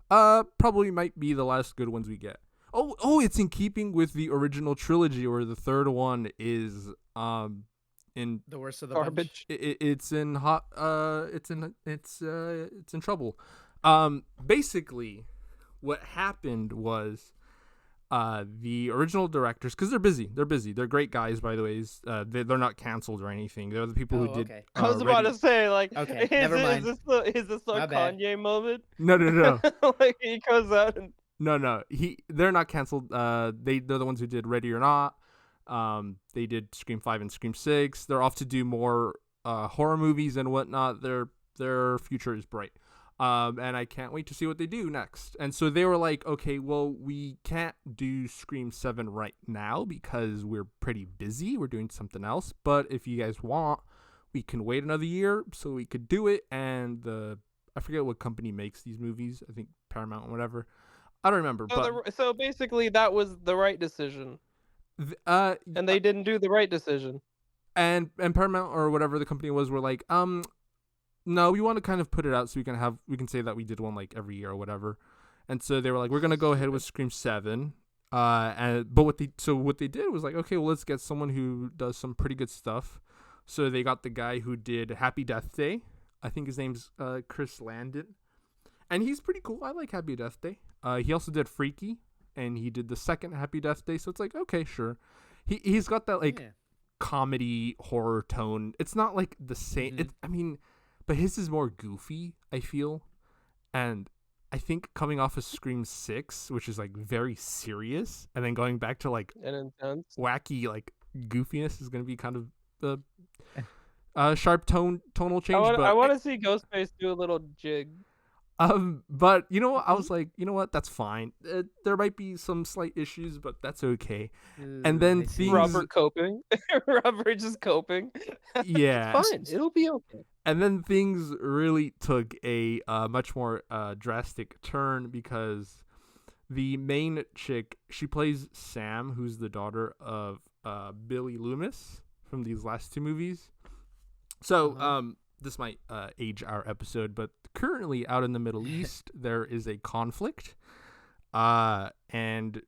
probably might be the last good ones we get. Oh, it's in keeping with the original trilogy, where the third one is in The worst of the bunch. Garbage. it's in hot it's in trouble. Basically what happened was the original directors, because they're busy, they're great guys, by the way. They're not canceled or anything. They're the people who did. Okay. I was about to say, like, Okay, never mind. Is this a My bad. Kanye moment? No. Like he comes out and No. They're not canceled. They're the ones who did Ready or Not. They did Scream 5 and Scream 6. They're off to do more horror movies and whatnot. Their future is bright. And I can't wait to see what they do next. And so they were like, okay, well, we can't do Scream 7 right now because we're pretty busy. We're doing something else. But if you guys want, we can wait another year so we could do it. And I forget what company makes these movies. I think Paramount or whatever. I don't remember. So basically, that was the right decision. And they didn't do the right decision. And Paramount or whatever the company was were like, no, we want to kind of put it out so we can say that we did one like every year or whatever. And so they were like, we're gonna go ahead with Scream 7. But what they did was like, okay, well, let's get someone who does some pretty good stuff. So they got the guy who did Happy Death Day. I think his name's Chris Landon, and he's pretty cool. I like Happy Death Day. He also did Freaky, and he did the second Happy Death Day. So it's like, okay, sure. He's got that like comedy horror tone. It's not like the same. But his is more goofy, I feel. And I think coming off of Scream 6, which is like very serious, and then going back to like and intense, wacky like goofiness is going to be kind of the sharp tonal change. I want to see Ghostface do a little jig. But you know what? I was like, you know what? That's fine. There might be some slight issues, but that's okay. And then Robert coping. Robert just coping. Yeah, it's fine. It'll be okay. And then things really took a much more drastic turn because the main chick, she plays Sam, who's the daughter of Billy Loomis from these last two movies. So this might age our episode, but currently out in the Middle East, there is a conflict. And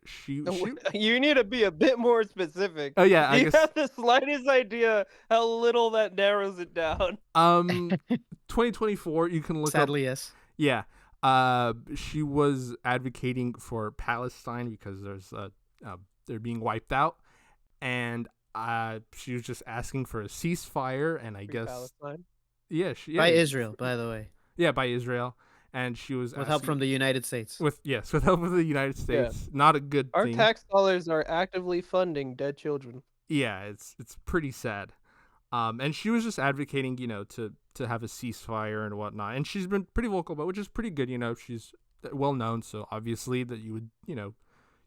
you need to be a bit more specific. Oh yeah, I guess you have the slightest idea how little that narrows it down. 2024, you can look Sadly, up. yes. Yeah. She was advocating for Palestine because they're being wiped out, and she was just asking for a ceasefire, and I guess Palestine. Yeah, by Israel, by the way. Yeah, by Israel. And she was with help from the United States. With help from the United States. Yeah. Not a good Our thing. Our tax dollars are actively funding dead children. Yeah, it's pretty sad. And she was just advocating, to have a ceasefire and whatnot. And she's been pretty vocal about, which is pretty good. She's well known, so obviously that you would,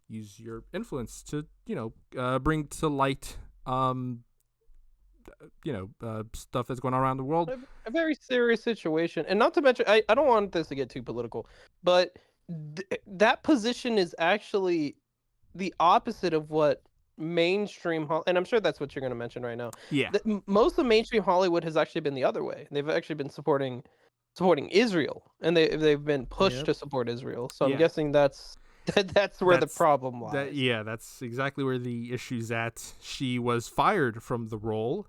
use your influence to, bring to light stuff that's going on around the world. A very serious situation. And not to mention, I don't want this to get too political, but that position is actually the opposite of what mainstream, and I'm sure that's what you're going to mention right now. Yeah. Most of mainstream Hollywood has actually been the other way. They've actually been supporting Israel, and they've been pushed to support Israel. So I'm guessing that's where the problem lies. That's exactly where the issue's at. She was fired from the role,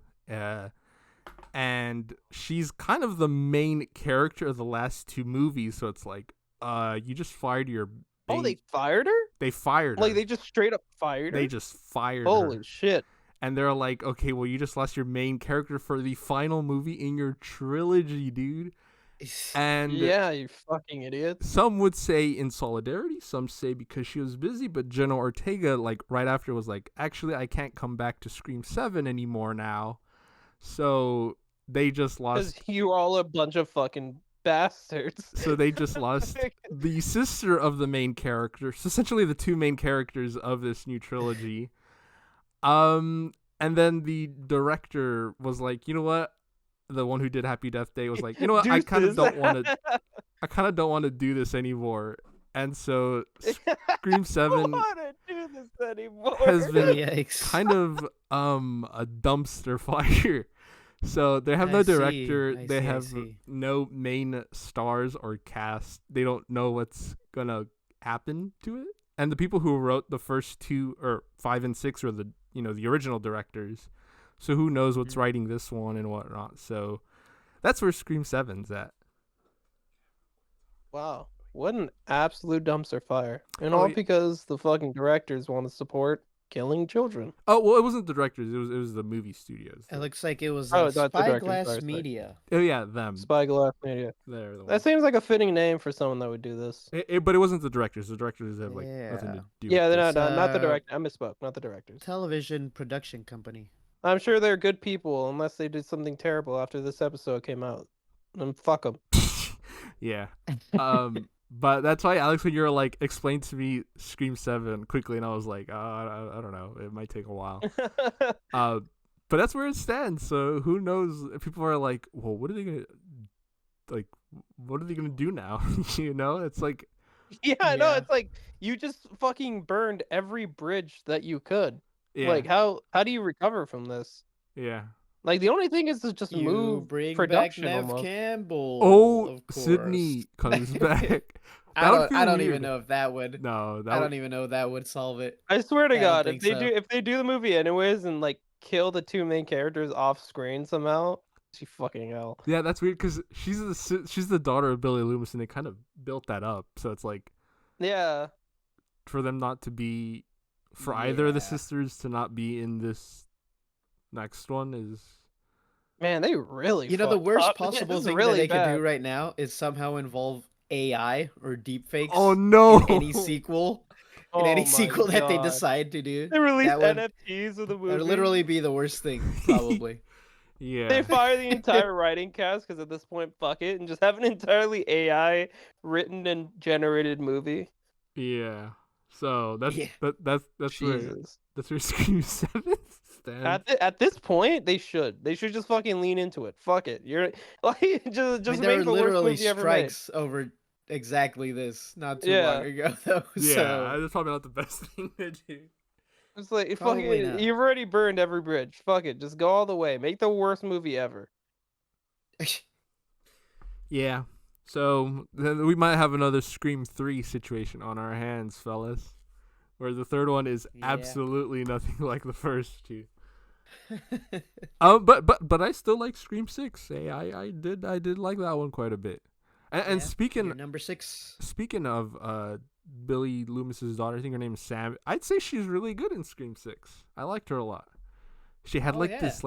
and she's kind of the main character of the last two movies. So it's like, you just fired your. Oh, they fired her? They fired her. Like they just straight up fired her? They just fired her. Holy shit. And they're like, okay, well, you just lost your main character for the final movie in your trilogy, dude. And yeah, you fucking idiot. Some would say in solidarity, some say because she was busy, but Jenna Ortega, like right after, was like, actually, I can't come back to Scream 7 anymore now. So they just lost. Because you all a bunch of fucking bastards. So they just lost the sister of the main character. So essentially the two main characters of this new trilogy. And then the director was like, you know what? The one who did Happy Death Day was like, you know what? I kind of don't want to do this anymore. And so Scream 7 has been kind of a dumpster fire. So they have no director. They have no main stars or cast. They don't know what's gonna happen to it. And the people who wrote the first two, or 5 and 6, were the original directors. So who knows what's writing this one and whatnot. So that's where Scream 7's at. Wow. What an absolute dumpster fire. And all because the fucking directors want to support killing children. Oh, well, it wasn't the directors. It was the movie studios. It looks like it was Spyglass Media. Oh, yeah, them. Spyglass Media. They're the that seems like a fitting name for someone that would do this. But it wasn't the directors. The directors have nothing to do with they're this. not the director. I misspoke. Not the directors. Television production company. I'm sure they're good people unless they did something terrible after this episode came out. And fuck them. Yeah. But that's why, Alex, when you're like, explain to me Scream 7 quickly, and I was like, I don't know, it might take a while. But that's where it stands. So who knows? If people are like, well, what are they gonna like? What are they gonna do now? You know, it's like, Yeah, I know. Yeah. It's like you just fucking burned every bridge that you could. yeah, Like, how do you recover from this? yeah. Like, the only thing is to just You move bring back production Nev almost. Campbell, Oh, of course. Sydney comes back. I That would don't. feel I don't weird. even know if that would. No, that I would. don't even know if that would solve it. I swear to I don't God, think so. if they do the movie anyways and like kill the two main characters off screen somehow, she fucking hell. Yeah, that's weird because she's the daughter of Billy Loomis, and they kind of built that up. So it's like, Yeah. for them not to be, for either of the Yeah. sisters to not be in this next one is. Man, they really You know, the fucked worst up. possible This is thing really that they bad. could do right now is somehow involve AI or deepfakes. Oh no! In any sequel, Oh any my sequel that they God. decide to do, They released that would NFTs of the movie. that would literally be the worst thing, probably. Yeah. They fire the entire writing cast because at this point, fuck it, and just have an entirely AI written and generated movie. Yeah. So that's Yeah. that's where Jesus. Scream 7 stands. At this point, they should just fucking lean into it. Fuck it. You're like just I mean, make there were the worst literally movie ever made. strikes over exactly this not too Yeah. long ago, though. Yeah, So that's probably not the best thing to do. It's like Probably fucking, not. you've already burned every bridge. Fuck it, just go all the way. Make the worst movie ever. Yeah. So then we might have another Scream 3 situation on our hands, fellas. Where the third one is Yeah. absolutely nothing like the first two. But I still like Scream 6. Hey, I did like that one quite a bit. And Yeah, speaking your number 6. speaking of Billy Loomis's daughter, I think her name is Sam. I'd say she's really good in Scream 6. I liked her a lot. She had this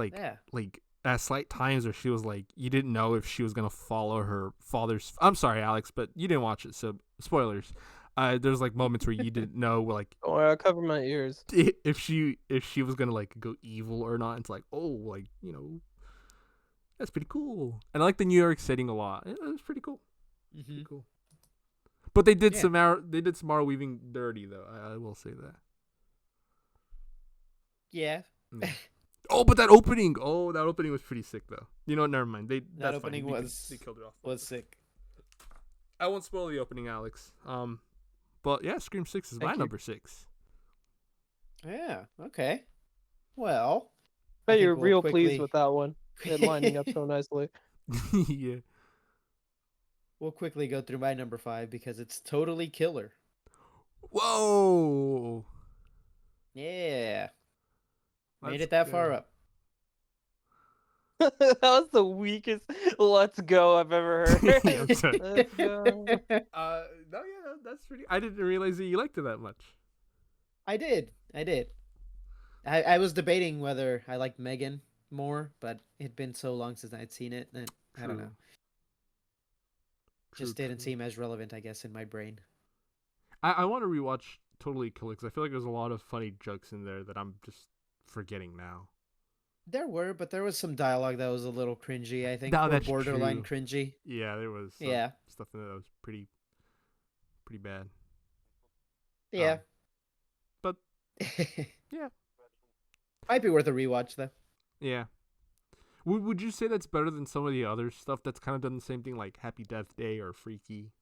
slight times where she was like, you didn't know if she was gonna follow her father's. I'm sorry, Alex, but you didn't watch it, so spoilers. There's like moments where you didn't know like Oh, I'll cover my ears. if she was gonna like go evil or not. It's like, oh, like, you know, that's pretty cool. And I like the New York setting a lot. It was pretty cool. Mm-hmm. Pretty cool. But they did Yeah. some Samara Weaving dirty though. I will say that. Yeah. Oh, but that opening was pretty sick though. You know what? Never mind. That's fine. opening They killed it off. Was sick. I won't spoil the opening, Alex. But yeah, Scream 6 is Thank my you. number 6. Yeah. Okay. Well, Bet I you're think we'll real quickly- pleased with that one. It lining up so nicely. Yeah. we'll quickly go through my number 5 because it's totally killer. Whoa. Yeah. Made Let's it that far go. up. That was the weakest "let's go" I've ever heard. Yeah, I'm sorry. Let's go. No, yeah, that's pretty. I didn't realize that you liked it that much. I did. I was debating whether I liked Megan more, but it'd been so long since I'd seen it that I don't know. Just didn't seem as relevant, I guess, in my brain. I want to rewatch Totally Killer because I feel like there's a lot of funny jokes in there that I'm just forgetting now. There were, but there was some dialogue that was a little cringy, I think. No, or that's borderline true. cringy. Yeah, there was some Yeah. stuff in there that was pretty bad. Yeah. But yeah. Might be worth a rewatch, though. Yeah. Would you say that's better than some of the other stuff that's kind of done the same thing, like Happy Death Day or Freaky?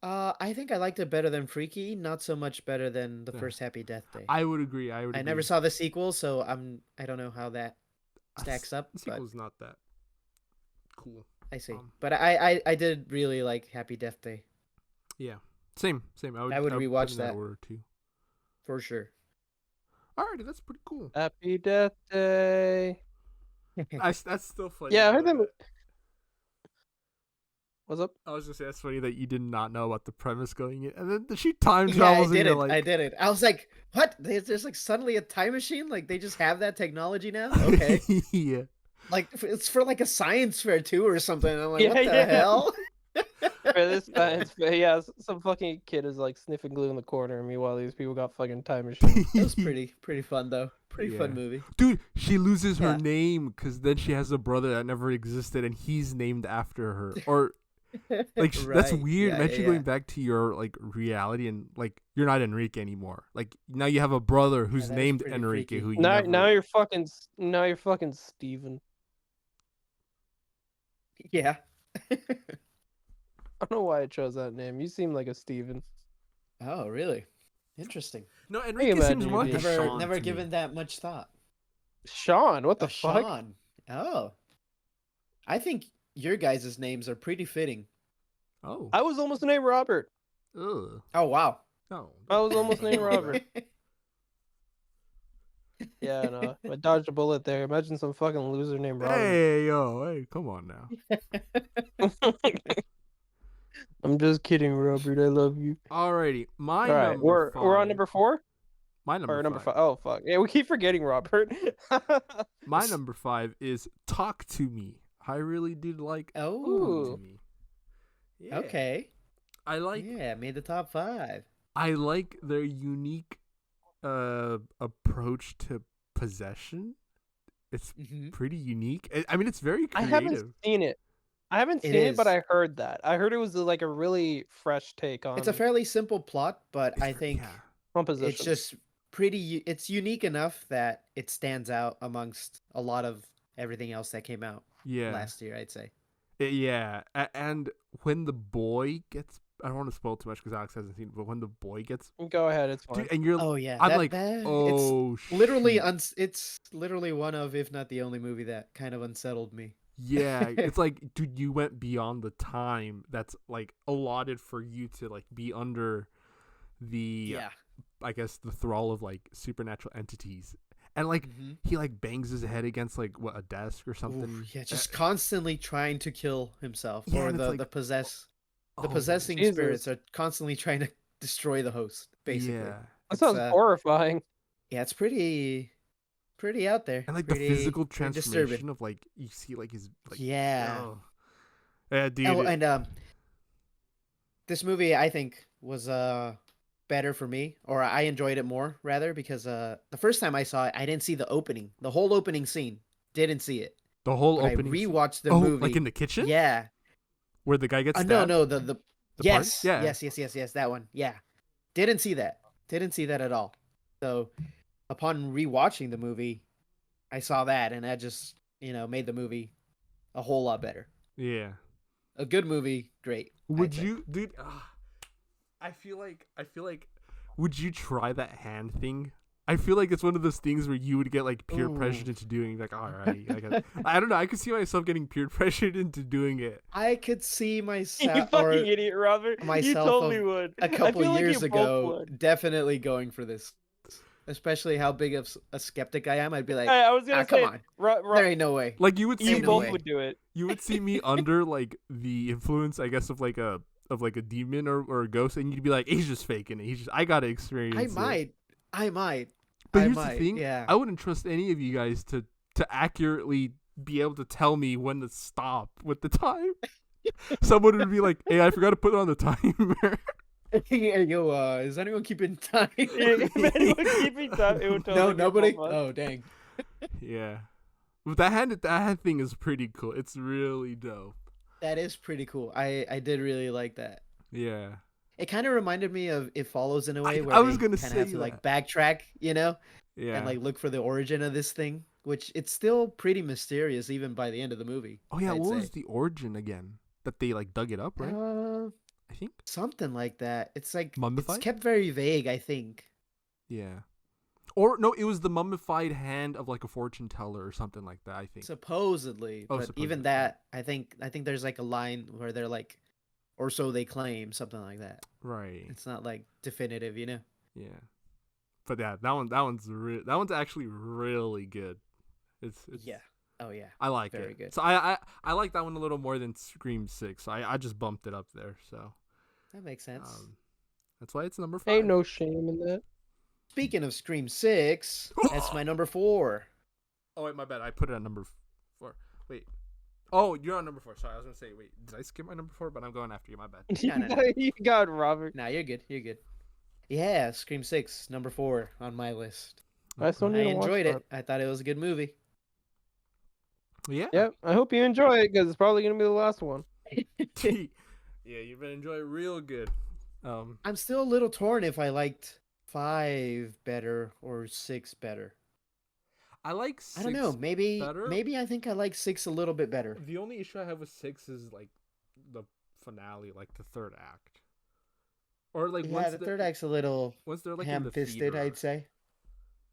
I think I liked it better than Freaky, not so much better than the Yeah. first Happy Death Day. I would agree. I never saw the sequel, so I don't know how that stacks up. The But sequel's not that cool. I see. Um, But I did really like Happy Death Day, Yeah. Same. I would put rewatch in that. order too. for sure. Alrighty, that's pretty cool. Happy Death Day. That's still funny. Yeah, I though, heard them. that- What's up? I was gonna say that's funny that you did not know about the premise going in, and then she time Yeah, I travels, and did you're it. like, I did it. I was like, "What? There's like suddenly a time machine? Like they just have that technology now? Okay, yeah. like it's for like a science fair too or something." I'm like, Yeah, "What the yeah. hell?" For this science fair, yeah, some fucking kid is like sniffing glue in the corner, and meanwhile these people got fucking time machines. It was pretty fun though. Pretty fun Yeah. movie. Dude, she loses her Yeah. name because then she has a brother that never existed, and he's named after her. Or Like that's Right. weird. Yeah, Imagine yeah, going yeah. back to your like reality and like you're not Enrique anymore. Like now you have a brother Yeah, who's that is named pretty Enrique freaky. who you Now, never. now you're fucking Steven. Yeah. I don't know why I chose that name. You seem like a Steven. Oh, really? Interesting. No, I can Enrique seems imagine you more like a being Never, Sean never to me. given that much thought. Sean. What the A fuck? Sean. Oh, I think your guys' names are pretty fitting. Oh, I was almost named Robert. ugh. Oh, wow. No, I was almost don't named do that. Robert. Yeah, no, I dodged a bullet there. Imagine some fucking loser named Robert. Hey, yo, hey, come on now. I'm just kidding, Robert. I love you. Alrighty, my All right, number we're on five. number 4 My number or number five. 5. Oh fuck, yeah, we keep forgetting Robert. My number 5 is "Talk to Me." I really did like "Talk to Oh, Me." Yeah, okay. I like Yeah, made the top 5. I like their unique approach to possession. It's Mm-hmm. pretty unique. I mean, it's very I haven't creative. seen it. I haven't It seen it, but is. I heard that. I heard it was like a really fresh take It's a on fairly simple plot, but It's I think yeah, it's composition. just it's unique enough that it stands out amongst a lot of everything else that came out yeah, last year, I'd say. yeah. And when the boy gets, I don't want to spoil too much because Alex hasn't seen it, but when the boy gets, Go ahead, it's fine. dude, and you're, Oh yeah, I'm that like, that it's oh literally shoot. it's literally one of, if not the only movie that kind of unsettled me. Yeah, it's like, dude, you went beyond the time that's like allotted for you to like be under the, Yeah. I guess, the thrall of like supernatural entities, and like Mm-hmm. he like bangs his head against like what, a desk or something. Yeah, just constantly trying to kill himself, Yeah, or and it's the like, the oh possessing Jesus, spirits are constantly trying to destroy the host. Basically, yeah, that it's sounds horrifying. yeah, it's pretty out there, and like the physical pretty disturbing. transformation of like you see like his like, Yeah. oh yeah, dude, Oh, and this movie I think was better for me, or I enjoyed it more rather, because the first time I saw it, I didn't see the opening, the whole opening scene. Didn't see it, the whole but I opening. rewatched the Oh, like movie. in the kitchen Yeah. where the guy gets No, stabbed. no, the The part, yes, yeah, yes, that one. Yeah. Didn't see that. Didn't see that at all. So, upon rewatching the movie, I saw that, and that just, made the movie a whole lot better. yeah. A good movie, great. Would I'd say. you, dude? I feel like, would you try that hand thing? I feel like it's one of those things where you would get like peer pressured Ooh. into doing. Like, all right, I don't know. I could see myself getting peer pressured into doing it. I could see You myself, fucking or idiot, Robert. You myself totally of would. a I couple feel like years you both ago would. definitely going for this. Especially how big of a skeptic I am. I'd be like, Hey, I was gonna come say, on. There ain't no way. Like you would see you Ain't no both way. me, would do it. you would see me under like the influence, I guess, of like a demon or a ghost, and you'd be like, he's just faking it. I gotta experience I it. might. I might. But I here's might. the thing: Yeah. I wouldn't trust any of you guys to accurately be able to tell me when to stop with the time. Someone would be like, "Hey, I forgot to put it on the timer." Hey, yo, is anyone keeping time? If anyone keeping time, it would totally No, be nobody. both of us. Oh, dang. Yeah, but that hand thing is pretty cool. It's really dope. That is pretty cool. I did really like that. Yeah, It kind of reminded me of It Follows in a way, where I was they gonna kind of say have to that. like backtrack, Yeah. and like look for the origin of this thing, which it's still pretty mysterious even by the end of the movie. Oh yeah, I'd what say. was the origin again? That they like dug it up, right? I think. Something like that. It's like it's Mummified? kept very vague, I think. Yeah. Or no, it was the mummified hand of like a fortune teller or something like that. I think. Supposedly, Oh, but supposedly, even yeah. that, I think there's like a line where they're like, or so they claim, something like that. Right. It's not like definitive, Yeah. But yeah, that one's actually really good. It's Yeah. Oh yeah. I like Very it. good. So I like that one a little more than Scream 6. So I just bumped it up there. So That makes sense. that's why it's number 5. Ain't no shame in that. Speaking of Scream 6, that's my number 4. Oh wait, my bad. I put it at number 4. Wait. Oh, you're on number 4. Sorry, I was gonna say. Wait, did I skip my number 4? But I'm going after you. My bad. No. You got it, Robert. Nah, you're good. You're good. Yeah, Scream 6, number 4 on my list. I still I need to watch enjoyed that. it. I thought it was a good movie. Yeah. Yep. I hope you enjoy it because it's probably gonna be the last one. Yeah, you've been enjoying it real good. I'm still a little torn if I liked 5 better or 6 better. I like I don't know. 6 Maybe better. maybe I think I like 6 a little bit better. The only issue I have with 6 is like the finale, like the third act, or like Yeah, the third act's a little once they're like in the ham-fisted, theater. I'd say.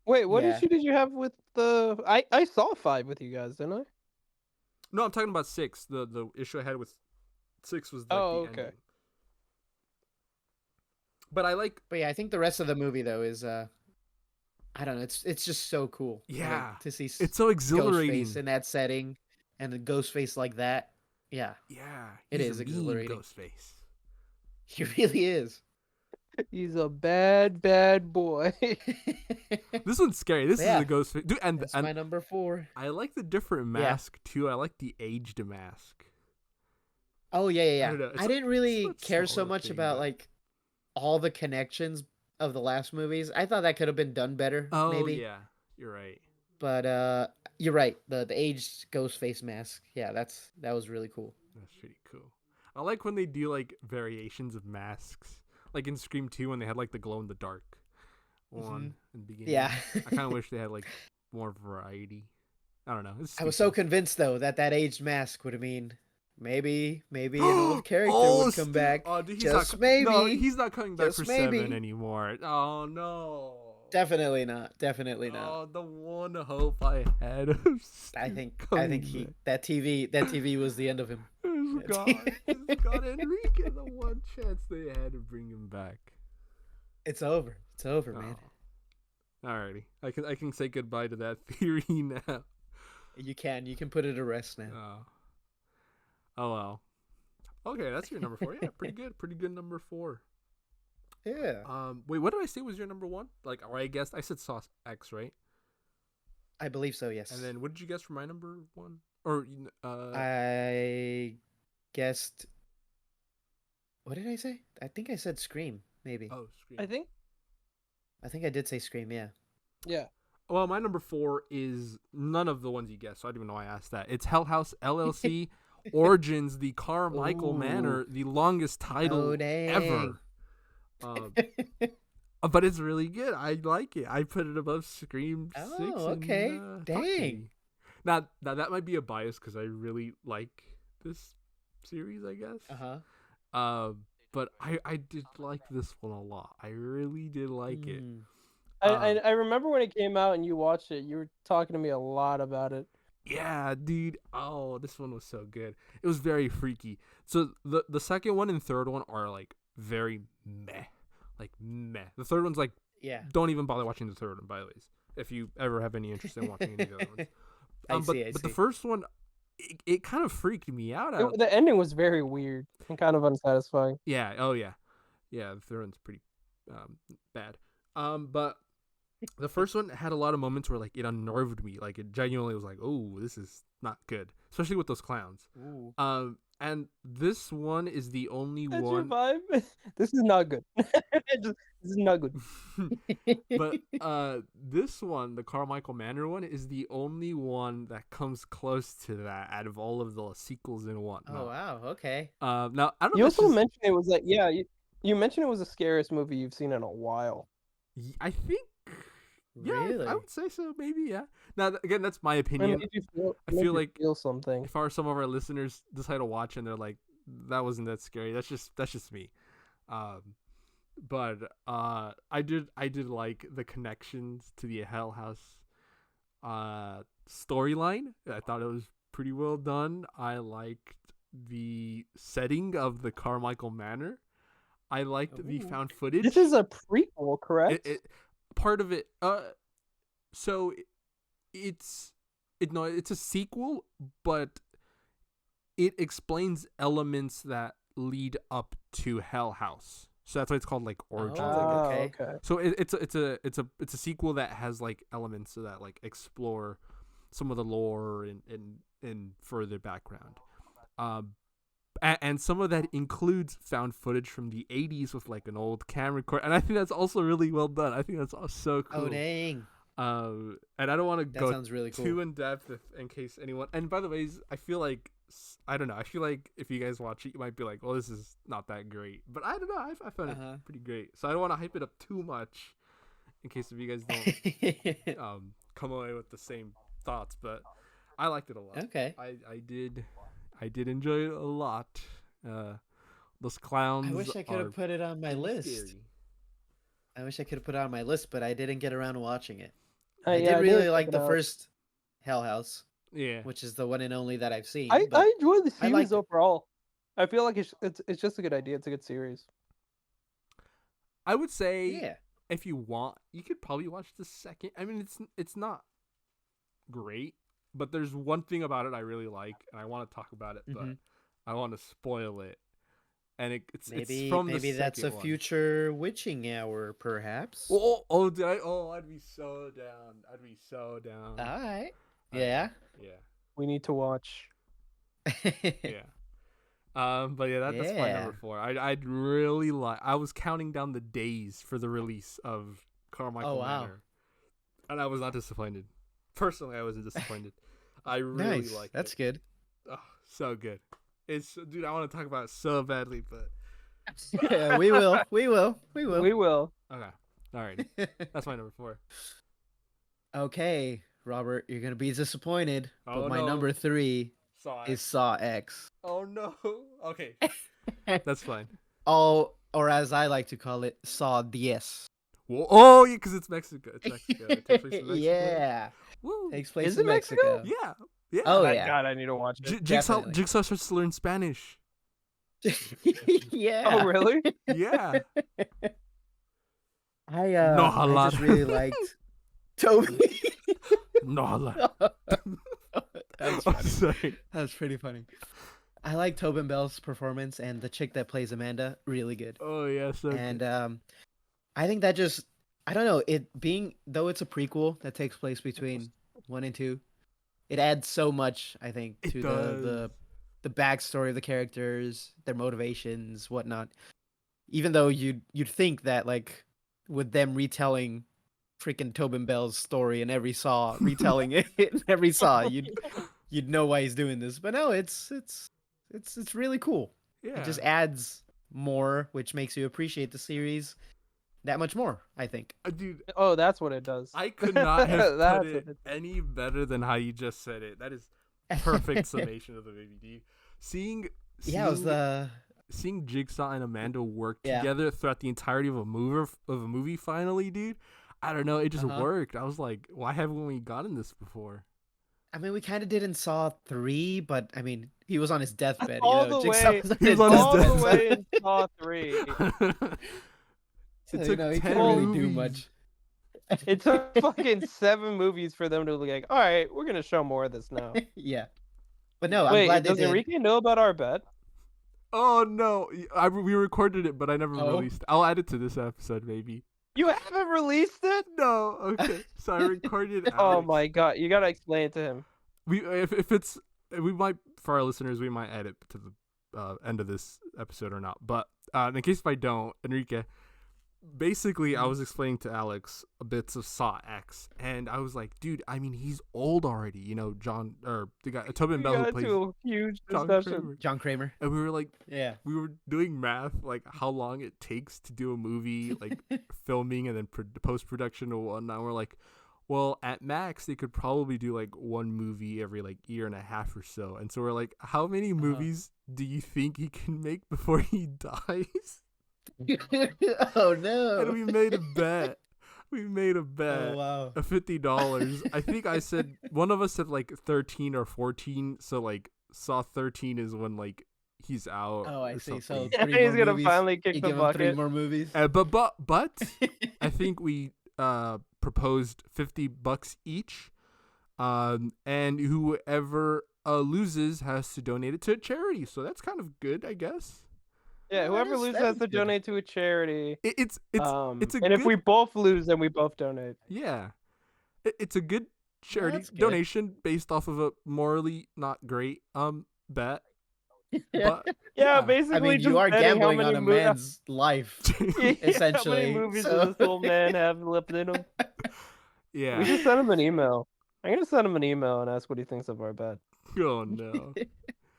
Wait, what Yeah. issue did you have with the? I saw 5 with you guys, didn't I? No, I'm talking about 6. The issue I had with 6 was like Oh, the okay. ending. But I like. But yeah, I think the rest of the movie though is I don't know, it's just so cool. Yeah, to see it's so exhilarating. Ghostface in that setting and the Ghostface like that. Yeah. Yeah, It he's is a mean exhilarating. Ghostface. He really is. He's a bad boy. This one's scary. This Yeah. is a Ghostface, dude. And That's my number 4. I like the different mask too. I like the aged mask. Oh yeah, yeah, I yeah. don't know, it's I a- didn't it's really a care so smaller much thing, about but- like all the connections of the last movies. I thought that could have been done better, Oh maybe. yeah, you're right. But you're right. The aged Ghostface mask. Yeah, that was really cool. That's pretty cool. I like when they do like variations of masks, like in Scream 2 when they had like the glow in the dark one in the beginning. Yeah. I kind of wish they had like more variety. I don't know. I was so stupid. convinced though that aged mask would mean maybe an old character would come back. Oh, dude, Just maybe. No, he's not coming back Just for maybe. 7 anymore. Oh no. Definitely not. Definitely not. Oh, the one hope I had. Of I Steve think coming he back. that TV was the end of him. It's God. It's God Enrique, the one chance they had to bring him back. It's over. It's over, man. Oh. Alrighty. I can say goodbye to that theory now. You can put it to rest now. Oh well. Okay, that's your number 4. Yeah, pretty good. Pretty good number 4. Yeah. Wait, what did I say was your number 1? Like, or I guessed I said Sauce X, right? I believe so, yes. And then what did you guess for my number 1? Or I guessed. What did I say? I think I said Scream, maybe. oh, Scream. I think. I think I did say Scream, yeah. Yeah. Well, my number 4 is none of the ones you guessed, so I don't even know why I asked that. It's Hell House LLC Origins, the Carmichael Ooh. Manor, the longest title Oh, dang. ever. But it's really good. I like it. I put it above Scream 6. Oh, okay. And, Dang. Tucky. Now that might be a bias because I really like this series, I guess. Uh-huh. But I did like this one a lot. I really did like it. Mm. I remember when it came out and you watched it. You were talking to me a lot about it. Yeah, dude. Oh, this one was so good. It was very freaky. So the second one and third one are like very meh. Like meh. The third one's like, Yeah. don't even bother watching the third one, by the way. If you ever have any interest in watching any of the other ones. I But the see. first one, it kind of freaked me out. The ending was very weird and kind of unsatisfying. Yeah. Oh yeah. Yeah. The third one's pretty bad. But the first one had a lot of moments where like it unnerved me. Like it genuinely was like, oh, this is not good, especially with those clowns. Ooh. And this one is the only That's your one. vibe. This is not good. This is not good. But this one, the Carmichael Manor one, is the only one that comes close to that out of all of the sequels and whatnot. Oh wow, okay. Now I don't know. You if also this- mentioned it was like, yeah, you mentioned it was the scariest movie you've seen in a while. I think. Yeah, Really? I would say so. Maybe, yeah. Now, again, that's my It opinion. made you feel, I feel like feel something. if some of our listeners decide to watch and they're like, "That wasn't that scary," that's just me. But I did like the connections to the Hell House storyline. I thought it was pretty well done. I liked the setting of the Carmichael Manor. I liked the Ooh. found footage. This is a prequel, correct? Part of it. So it's a sequel, but it explains elements that lead up to Hell House. So that's why it's called like Origins. I guess. Ah, okay. okay. So it's a sequel that has like elements that like explore some of the lore and further background. And some of that includes found footage from the 80s with like an old camera record, and I think that's also really well done. I think that's so cool. Oh dang. And I don't want to That go sounds really cool. too in depth in case anyone. And by the way, I feel like I don't know. I feel like if you guys watch it, you might be like, "Well, this is not that great." But I don't know. I found it pretty great. So I don't want to hype it up too much, in case if you guys don't come away with the same thoughts. But I liked it a lot. Okay. I did enjoy it a lot. Those clowns. I wish I could have put it on my list. Scary. I wish I could have put it on my list, but I didn't get around to watching it. Yeah, I did really like the out. first Hell House, Yeah. which is the one and only that I've seen. I enjoy the I series liked it. overall. I feel like it's just a good idea. It's a good series. I would say Yeah. if you want, you could probably watch the second. I mean, it's not great, but there's one thing about it I really like, and I want to talk about it, but I want to spoil it. And it's from maybe the that's a second one. future witching hour, perhaps. I'd be so down. I'd be so down. All right. Yeah. Yeah. We need to watch. Yeah. But yeah, that's my number 4. I'd really like. I was counting down the days for the release of Carmichael Manor, and I was not disappointed. Personally, I wasn't disappointed. I really nice. liked That's it. good. Oh, so good. Dude, I want to talk about it so badly, but Yeah, we will. We will. We will. We will. okay. All right. That's my number 4. Okay, Robert, you're gonna be disappointed, Oh, but my no. number 3 Saw is Saw X. Oh no. Okay. That's fine. Oh, or as I like to call it, Saw 10. Well, oh yeah, because it's Mexico. It's Mexico. It takes place in Mexico. Yeah. Woo. Takes place Is in it Mexico? Yeah. Yeah. Oh My yeah. God, I need to watch it. Jigsaw Definitely. starts to learn Spanish. Yeah. Oh really? Yeah. I No I hablar. just really liked Toby. No. That's I'm funny. sorry. That's pretty funny. I like Tobin Bell's performance, and the chick that plays Amanda, really good. Oh yeah. So And I think that just, I don't know, though it's a prequel that takes place between 1 and 2, it adds so much, I think, It to does. the backstory of the characters, their motivations, whatnot. Even though you'd think that, like, with them retelling freaking Tobin Bell's story in every Saw, retelling it in every Saw, you'd know why he's doing this. But no, it's really cool. yeah. It just adds more, which makes you appreciate the series that much more, I think. Dude, Oh, that's what it does. I could not have That's put what it it- any better than how you just said it. That is perfect summation of the movie, dude. Seeing Yeah, it was the seeing Jigsaw and Amanda work Yeah. together throughout the entirety of a movie finally, dude. I don't know, it just Uh-huh. worked. I was like, why haven't we gotten this before? I mean, we kind of did in Saw 3, but I mean, he was on his deathbed. All you know, the Jigsaw way- was on He his was on his All the deathbed. way in Saw 3. So, It you took know, he 10 couldn't really do movies. much. It took fucking 7 movies for them to be like, all right, we're gonna show more of this now. Yeah, but no, I'm Wait, glad they does did. Enrique know about our bet? Oh no, we recorded it, but I never Oh. released. I'll add it to this episode, maybe. You haven't released it? No, okay. So I recorded. Oh Alex. my God, you gotta explain it to him. If it's we might for our listeners we might edit to the end of this episode or not. But in case if I don't, Enrique, basically I was explaining to Alex bits of Saw X, and I was like, dude, I mean he's old already, you know, John or the guy Tobin We Bell who got plays into a huge John discussion. Kramer. John Kramer. And we were like, Yeah. we were doing math, like how long it takes to do a movie, like filming and then post production and whatnot. And we're like, well, at max, they could probably do like one movie every like year and a half or so. And so we're like, how many movies do you think he can make before he dies? Oh And no. we made a bet. We made a bet. Oh wow. Of $50. I think I said one of us said like 13 or 14. So like Saw 13 is when like he's out. Oh, I or see. So something. Yeah, 3 he's more gonna movies. finally kick You the give him 3 bucket. more movies. But I think we proposed $50 each, and whoever loses has to donate it to a charity. So that's kind of good, I guess. Yeah, Yeah, whoever that loses is has to good. donate to a charity. It's a and good, if we both lose, then we both donate. yeah, it's a good charity that's good. donation based off of a morally not great bet. But Yeah, I basically, mean, just you are betting how gambling on many a mo- man's life. Yeah, essentially, How many movies so- does this old man have left in him? We yeah. should send him an email. I'm gonna send him an email and ask what he thinks of our bet. Oh no.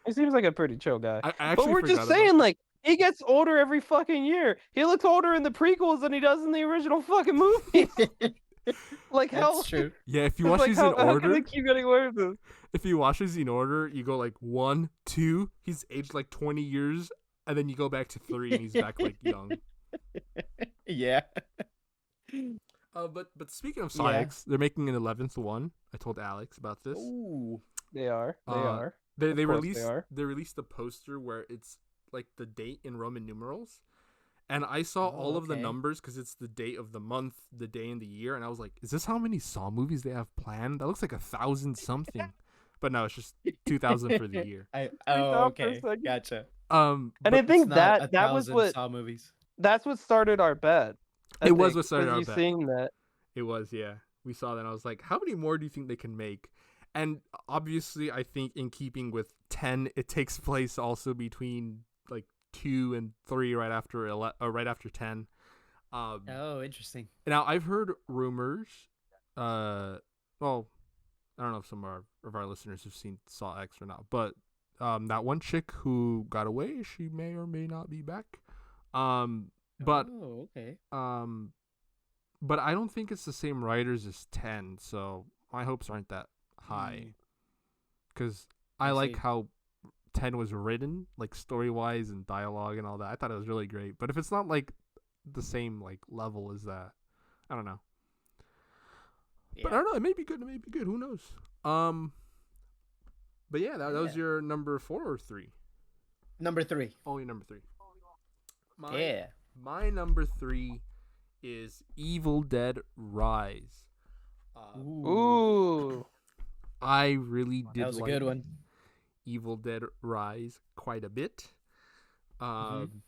He seems like a pretty chill guy. I But actually we're forgot just about saying, like, he gets older every fucking year. He looks older in the prequels than he does in the original fucking movies. Like, how? That's true. Yeah, if you It's watch like, these in how can they order, keep getting away with this? if you watch these in order, you go like 1, 2, he's aged like 20 years, and then you go back to 3 and he's back like young. Yeah. But speaking of Yeah. Sonics, they're making an 11th one. I told Alex about this. Ooh. They are. They are. They Of course released they are. they released a poster where it's like the date in Roman numerals, and I saw all of the okay. numbers because it's the date of the month, the day, and the year, and I was like, is this how many Saw movies they have planned? That looks like 1,000 something, but no, it's just 2,000 for the year. Okay. 3,000%. Gotcha. And But I It's think not that was 1,000 what Saw movies. that's what started our bet. It was what started our you bet. seeing that. It was, yeah. We saw that, and I was like, how many more do you think they can make? And obviously, I think in keeping with 10, it takes place also between like 2 and 3 right after 10. Oh, interesting. Now, I've heard rumors. Well, I don't know if some of our listeners have seen Saw X or not, but that one chick who got away, she may or may not be back. But Oh, okay. but I don't think it's the same writers as 10, so my hopes aren't that high. Because I like see. how 10 was written, like story-wise and dialogue and all that. I thought it was really great. But if it's not like the same like level as that, I don't know. But I don't know. It may be good. It may be good. Who knows? But yeah, that was your number 4 or 3? Number 3. Only number 3. Yeah. My number 3 is Evil Dead Rise. Ooh. I really did That was a like good one. Evil Dead Rise quite a bit. Mhm.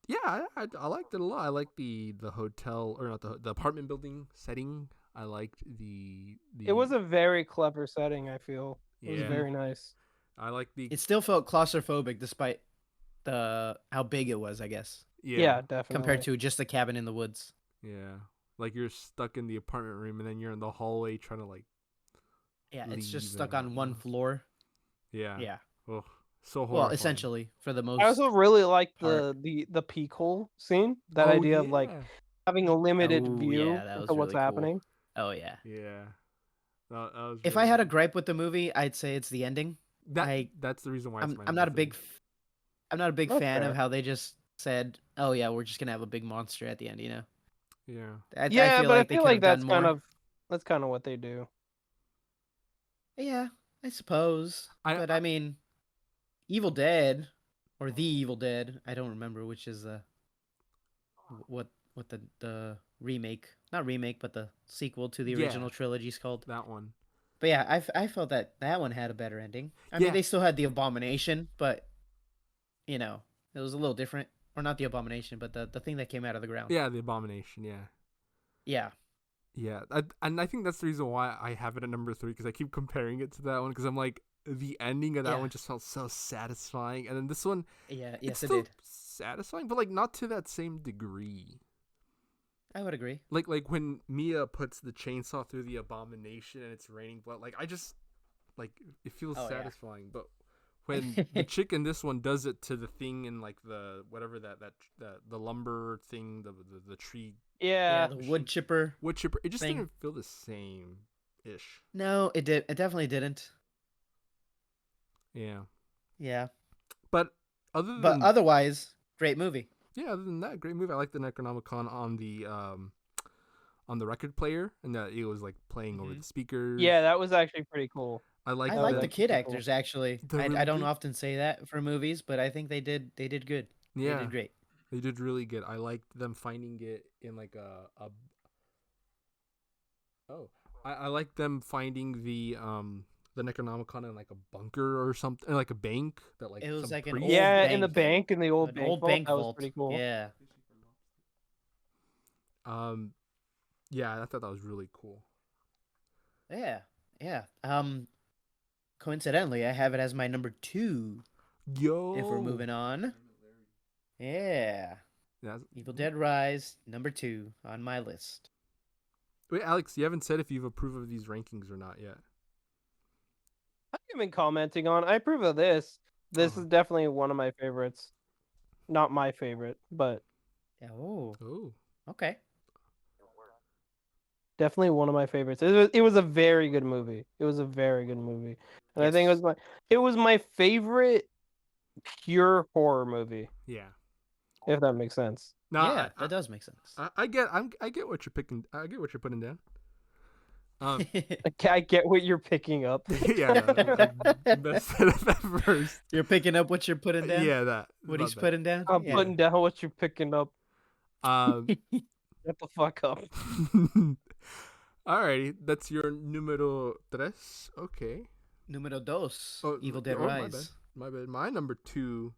Yeah, I liked it a lot. I liked the hotel, or not the apartment building setting. I liked the It was a very clever setting, I feel. It was Yeah. very nice. I like the It still felt claustrophobic despite how big it was, I guess, Yeah, definitely. compared to just a cabin in the woods. Yeah. Like you're stuck in the apartment room and then you're in the hallway trying to like Yeah, it's just leave stuck and on one whatnot. floor. Yeah. Yeah. Oh, so Well, horrifying. essentially, for the most I also really like part. the peek hole scene. That Oh, idea of like yeah. having a limited Oh, view yeah, that was into what's really cool. happening. Oh yeah. Yeah. That was If really I had a good. gripe with the movie, I'd say it's the ending. That's the reason why it's my I'm number not a 3. big I'm not a big That's fan fair. of how they just said, "Oh yeah, we're just gonna have a big monster at the end." You know. Yeah. I Yeah, feel but like I they feel could like have done that's kind of what they do. Yeah, I suppose. I- But I mean, Evil Dead, or The Evil Dead. I don't remember which is what the remake, not remake, but the sequel to the Yeah. original trilogy is called. That one. But yeah, I felt that one had a better ending. I Yeah. mean, they still had the Abomination, but you know, it was a little different. Or not the Abomination, but the thing that came out of the ground. Yeah, the Abomination, yeah. Yeah. Yeah, and I think that's the reason why I have it at number 3, because I keep comparing it to that one, because I'm like, the ending of that Yeah. one just felt so satisfying, and then this one, Yeah. it's Yes, it still did. satisfying, but like not to that same degree. I would agree. Like when Mia puts the chainsaw through the Abomination and it's raining blood, like I just like it feels Oh, yeah. satisfying. But when the chick in this one does it to the thing in like the whatever the lumber thing, the tree Yeah. The wood chipper. wood chipper, it just thing. didn't feel the same ish. No, it did. It definitely didn't. Yeah. Yeah. But But otherwise, great movie. other than that, great movie. I like the Necronomicon on the record player, and that it was like playing over the speakers. Yeah, that was actually pretty cool. I like I that like was the actually kid pretty cool. actors actually. They're really I don't good. often say that for movies, but I think they did good. Yeah, They did great. they did really good. I liked them finding it in like I like them finding the Necronomicon in like a bunker or something, like a bank that like It was some like an priest- old Yeah, in the bank. bank, in the old An bank old vault. bank That was vault. pretty cool. Yeah. Yeah, I thought that was really cool. Yeah. Yeah. Coincidentally, I have it as my number 2 Yo, if we're moving on. Yeah. That's- Evil Dead Rise, number 2 on my list. Wait, Alex, you haven't said if you've approved of these rankings or not yet. I even commenting on. I approve of this. This is definitely one of my favorites. Not my favorite, but Yeah. Oh. Oh. Okay. definitely one of my favorites. It was a very good movie. It was a very good movie, and I think Yes. it was my favorite pure horror movie. Yeah. If that makes sense. No, Yeah, that does make sense. I get what you're picking. I get what you're putting down. I get what you're picking up. Yeah, no, best set up at first. You're picking up what you're putting down. Yeah, that. What my he's bad. putting down. I'm Yeah. putting down what you're picking up. Get the fuck up. Alrighty, that's your número tres. Okay. Numero dos. Oh, Evil Dead oh, Rise. My bad. My number 2.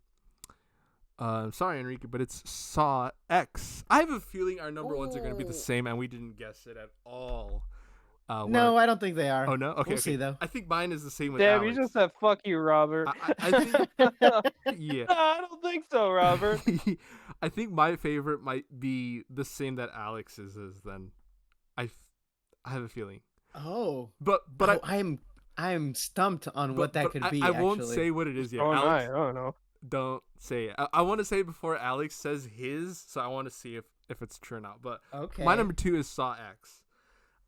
Sorry, Enrique, but it's Saw X. I have a feeling our number ones are going to be the Ooh. same, and we didn't guess it at all. No, I don't think they are. Oh no. Okay. We'll see though. I think mine is the same with Damn, Alex. you just said fuck you, Robert. I think. Yeah. I don't think so, Robert. I think my favorite might be the same that Alex's is. Then, I have a feeling. Oh. But Oh, I'm stumped on what that but could be. I won't actually. say what it is yet. Oh, Alex, I don't know. don't say it. I want to say it before Alex says his, so I want to see if it's true or not. But Okay. my number 2 is Saw X.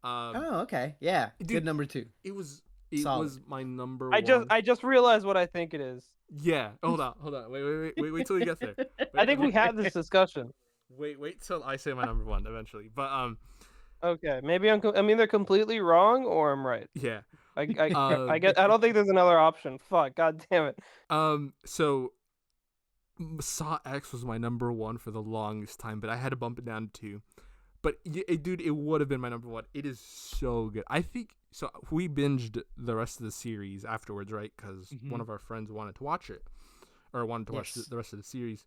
Oh, okay. Yeah. Dude, Good number 2. It was Solid. my number I 1. just realized what I think it is. Yeah. Hold on. Wait till you get there. I think we had this discussion. Wait till I say my number 1 eventually. But Okay, maybe I'm either completely wrong or I'm right. yeah. I don't think there's another option. Fuck, god damn it. So Saw X was my number 1 for the longest time, but I had to bump it down to 2. But dude, it would have been my number 1. It is so good. I think so. We binged the rest of the series afterwards, right? Because one of our friends wanted to watch it, or wanted to watch the rest of the series.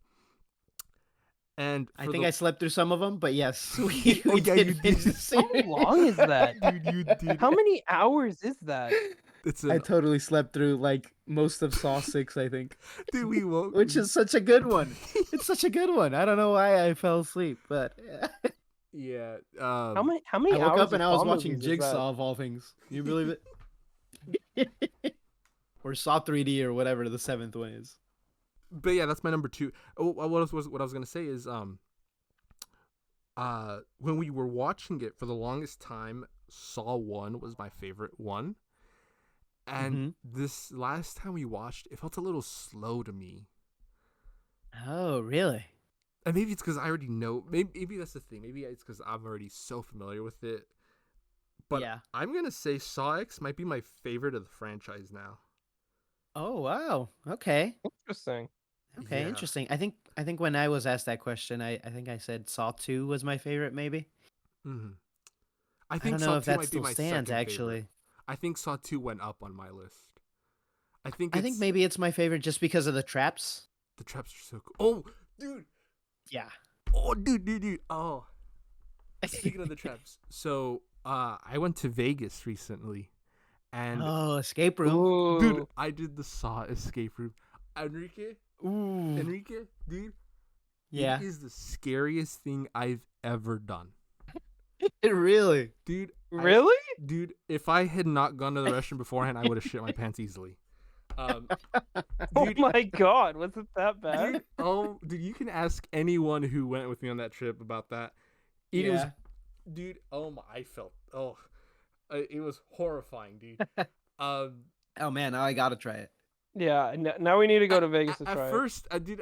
And I think I slept through some of them, but yes, we Oh, yeah, did you finish did. the series. How long is that? dude, you did. How many hours is that? It's I totally slept through like most of Saw 6, I think, dude. We woke. which is such a good one. It's such a good one. I don't know why I fell asleep, but Yeah. How many I hours woke up of and I was Saw watching movies is that? Jigsaw of all things. You believe it? Or Saw 3D or whatever the 7th one is. But yeah, that's my number 2. Oh, what I was gonna say is when we were watching it for the longest time, Saw 1 was my favorite one. And this last time we watched, it felt a little slow to me. Oh, really? And maybe it's because I already know. Maybe that's the thing. Maybe it's because I'm already so familiar with it. But Yeah. I'm gonna say Saw X might be my favorite of the franchise now. Oh, wow. Okay. Interesting. Okay, Yeah. interesting. I think when I was asked that question, I think I said Saw 2 was my favorite, maybe. Mm-hmm. I think don't know Saw if 2 that might be still my stands, second actually. favorite. I think Saw 2 went up on my list. I think maybe it's my favorite just because of the traps. the traps are so cool. Oh, dude. Yeah. Oh, dude. Oh. Speaking of the traps, so I went to Vegas recently, and Oh, escape room. Ooh. dude, I did the Saw escape room. Ooh. Enrique, dude, Yeah. it is the scariest thing I've ever done, Really? dude. Really? Dude, if I had not gone to the restroom beforehand, I would have shit my pants easily. Oh Dude, my god, was it that bad? dude, you can ask anyone who went with me on that trip about that. It was, Yeah. dude. Oh my, I felt. It was horrifying, dude. Oh man, now I gotta try it. Yeah, now we need to go to Vegas to At try it. first, I did.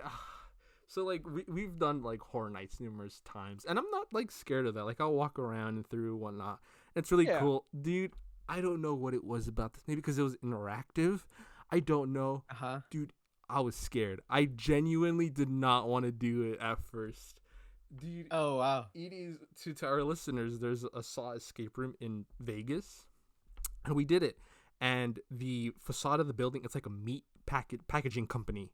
So like we've done like horror nights numerous times, and I'm not like scared of that. Like I'll walk around and through whatnot. It's really Yeah. cool, dude. I don't know what it was about this. Maybe because it was interactive. I don't know, Uh-huh. dude. I was scared. I genuinely did not want to do it at first, dude. Oh wow. It is to our listeners. There's a Saw escape room in Vegas, and we did it. And the facade of the building, it's like a meat packaging company,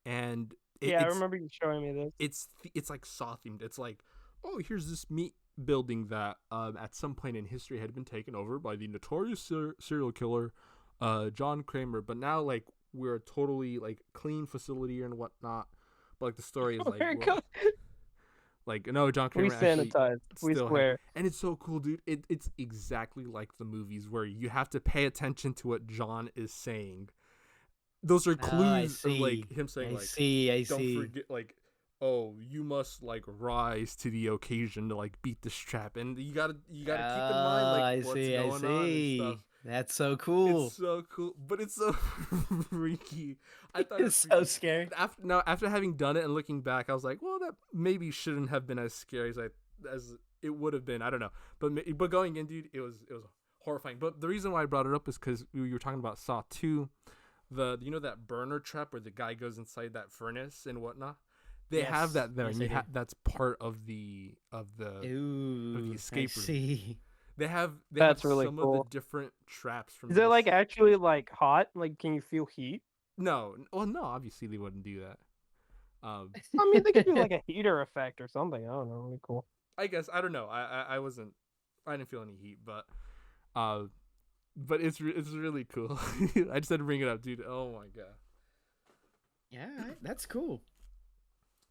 and I remember you showing me this. it's like Saw themed. It's like, oh, here's this meat building that at some point in history had been taken over by the notorious serial killer John Kramer, but now like we're a totally like clean facility and whatnot. But like the story is like, Like, no, John We Kramer actually sanitize. We still swear. and it's so cool, dude. It's exactly like the movies where you have to pay attention to what John is saying. Those are Oh, I clues of see. like him saying I like, see. I don't see. forget, like, oh, you must like rise to the occasion to like beat this trap, and you gotta keep in mind like I what's see. I going on and stuff. see. That's so It's cool. so cool, but it's so freaky. I thought it was It's so freaky. scary. After having done it and looking back, I was like, well, that maybe shouldn't have been as scary as it would have been. I don't know, but going in, dude, it was horrifying. But the reason why I brought it up is because we were talking about Saw 2, you know that burner trap where the guy goes inside that furnace and whatnot. They have that there, Yes, and I do. that's part of the Ooh, escape I room. see. They have That's really some cool. of the different traps from. Is it like this. actually like hot? Like, can you feel heat? No, well, no, obviously they wouldn't do that. I mean, they could do like a heater effect or something. I don't know. Really cool. I guess I don't know. I didn't feel any heat, but it's really cool. I just had to bring it up, dude. Oh my god. Yeah, that's cool.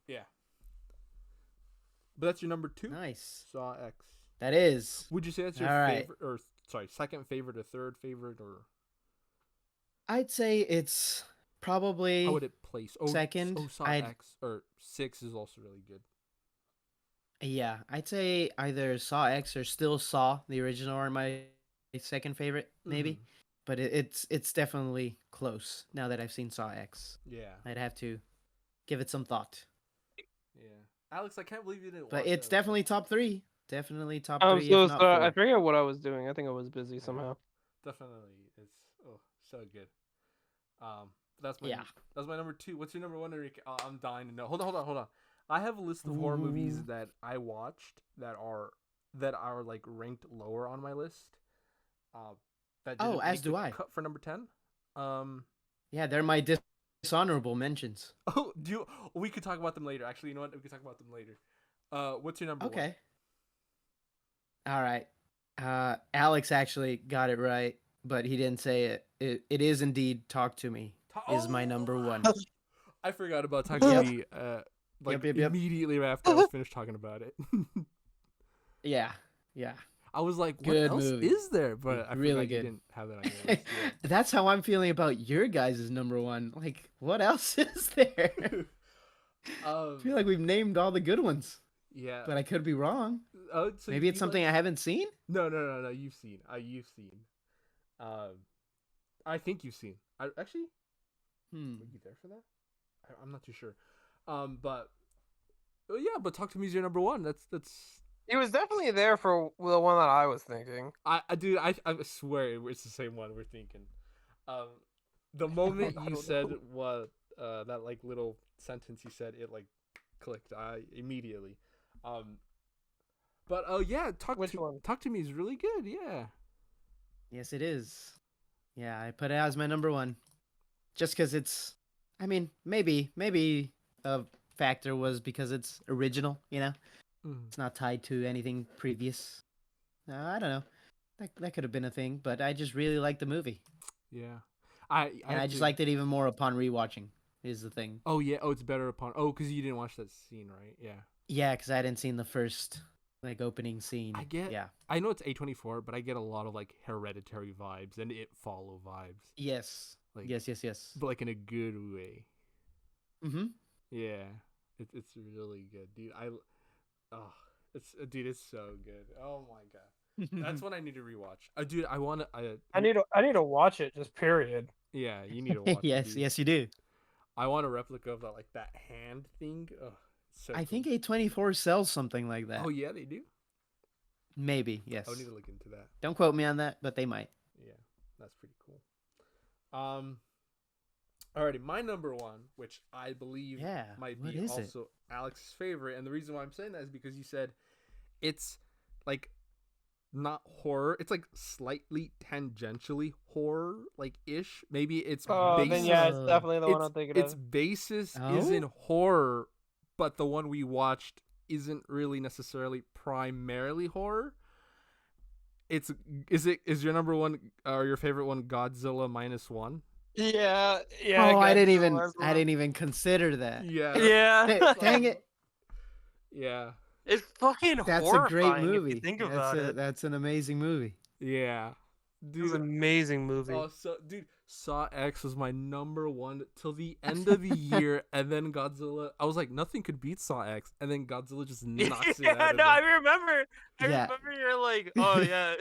Yeah. But that's your number 2. Nice. Saw X. That is. Would you say that's your All right. favorite, or sorry, second favorite or third favorite, or I'd say it's probably how would it place? Oh, second. Saw I'd X or 6 is also really good. Yeah, I'd say either Saw X or still Saw the original are my second favorite, maybe. Mhm. But it's definitely close now that I've seen Saw X. Yeah. I'd have to give it some thought. Yeah. Alex, I can't believe you didn't watch But it's that. definitely top 3. Definitely top I'm 3, so if not sorry. I 4. forget what I was doing. I think I was busy Yeah. somehow. Definitely. It's so good. That's my Yeah. that's my number 2. What's your number 1, Enrique? I'm dying to know. Hold on. I have a list of horror movies Ooh. that I watched that are like ranked lower on my list. That Oh, didn't as make do the I. cut for number 10. Yeah, they're my dishonorable mentions. Oh, we could talk about them later. Actually, you know what? We could talk about them later. What's your number 1? Okay. All right. Alex actually got it right, but he didn't say it. It is indeed Talk to Me is my number 1. I forgot about Talk to Yep. Me. Like Yep. immediately right after I was finished talking about it. Yeah. I was like, what Good else movie. is there? But I Really forgot you good. didn't have that on your list. Yeah. That's how I'm feeling about your guys' number 1. Like, what else is there? I feel like we've named all the good ones, yeah. but I could be wrong. So Maybe it's something I haven't seen. No. You've seen. You've seen. I think you've seen. Actually, were you there for that? I'm not too sure. But yeah. But Talk to Me is your number 1. That's. He was definitely there for the one that I was thinking. Dude, I swear it's the same one we're thinking. The moment you said what that like little sentence you said, it like clicked. I immediately. But oh yeah, Talk to Me is really good. Yeah. Yes, it is. Yeah, I put it as my number 1, just because it's. I mean, maybe a factor was because it's original. You know, it's not tied to anything previous. I don't know. That could have been a thing, but I just really liked the movie. Yeah. I just liked it even more upon rewatching. Is the thing. Oh yeah. Oh, it's better upon. Oh, because you didn't watch that scene, right? Yeah. Yeah, because I hadn't seen the first like opening scene. Yeah. I know it's A24, but I get a lot of like Hereditary vibes and It Follow vibes. Yes. Like, yes. But like in a good way. Mm-hmm. Yeah. It's really good, dude. It's so good. Oh my god. That's what I need to rewatch. Dude, I need to watch it. Just period. Yeah, you need to watch yes, it. Dude. Yes, you do. I want a replica of that hand thing. Ugh, so I cool. think A24 sells something like that. Oh yeah, they do. Maybe, yes. I need to look into that. Don't quote me on that, but they might. Yeah, that's pretty cool. Alrighty, my number 1, which I believe might be also Alex's favorite, and the reason why I'm saying that is because you said it's like not horror. It's like slightly tangentially horror, like ish. Maybe it's then yeah, it's definitely the one I'm thinking of. Its basis is in horror, but the one we watched isn't really necessarily primarily horror. Is your number 1 or your favorite one Godzilla -1? Yeah. Oh, I didn't even consider that. Yeah. Yeah. Dang it. Yeah. It's fucking That's a great horrifying if you movie. think about it. That's an amazing movie. Yeah. It was an Dude, amazing movie. oh, so dude, Saw X was my number one till the end of the year, and then Godzilla. I was like, nothing could beat Saw X, and then Godzilla just knocks it Yeah, out of no, I there. remember. I Yeah. remember you're like, oh yeah,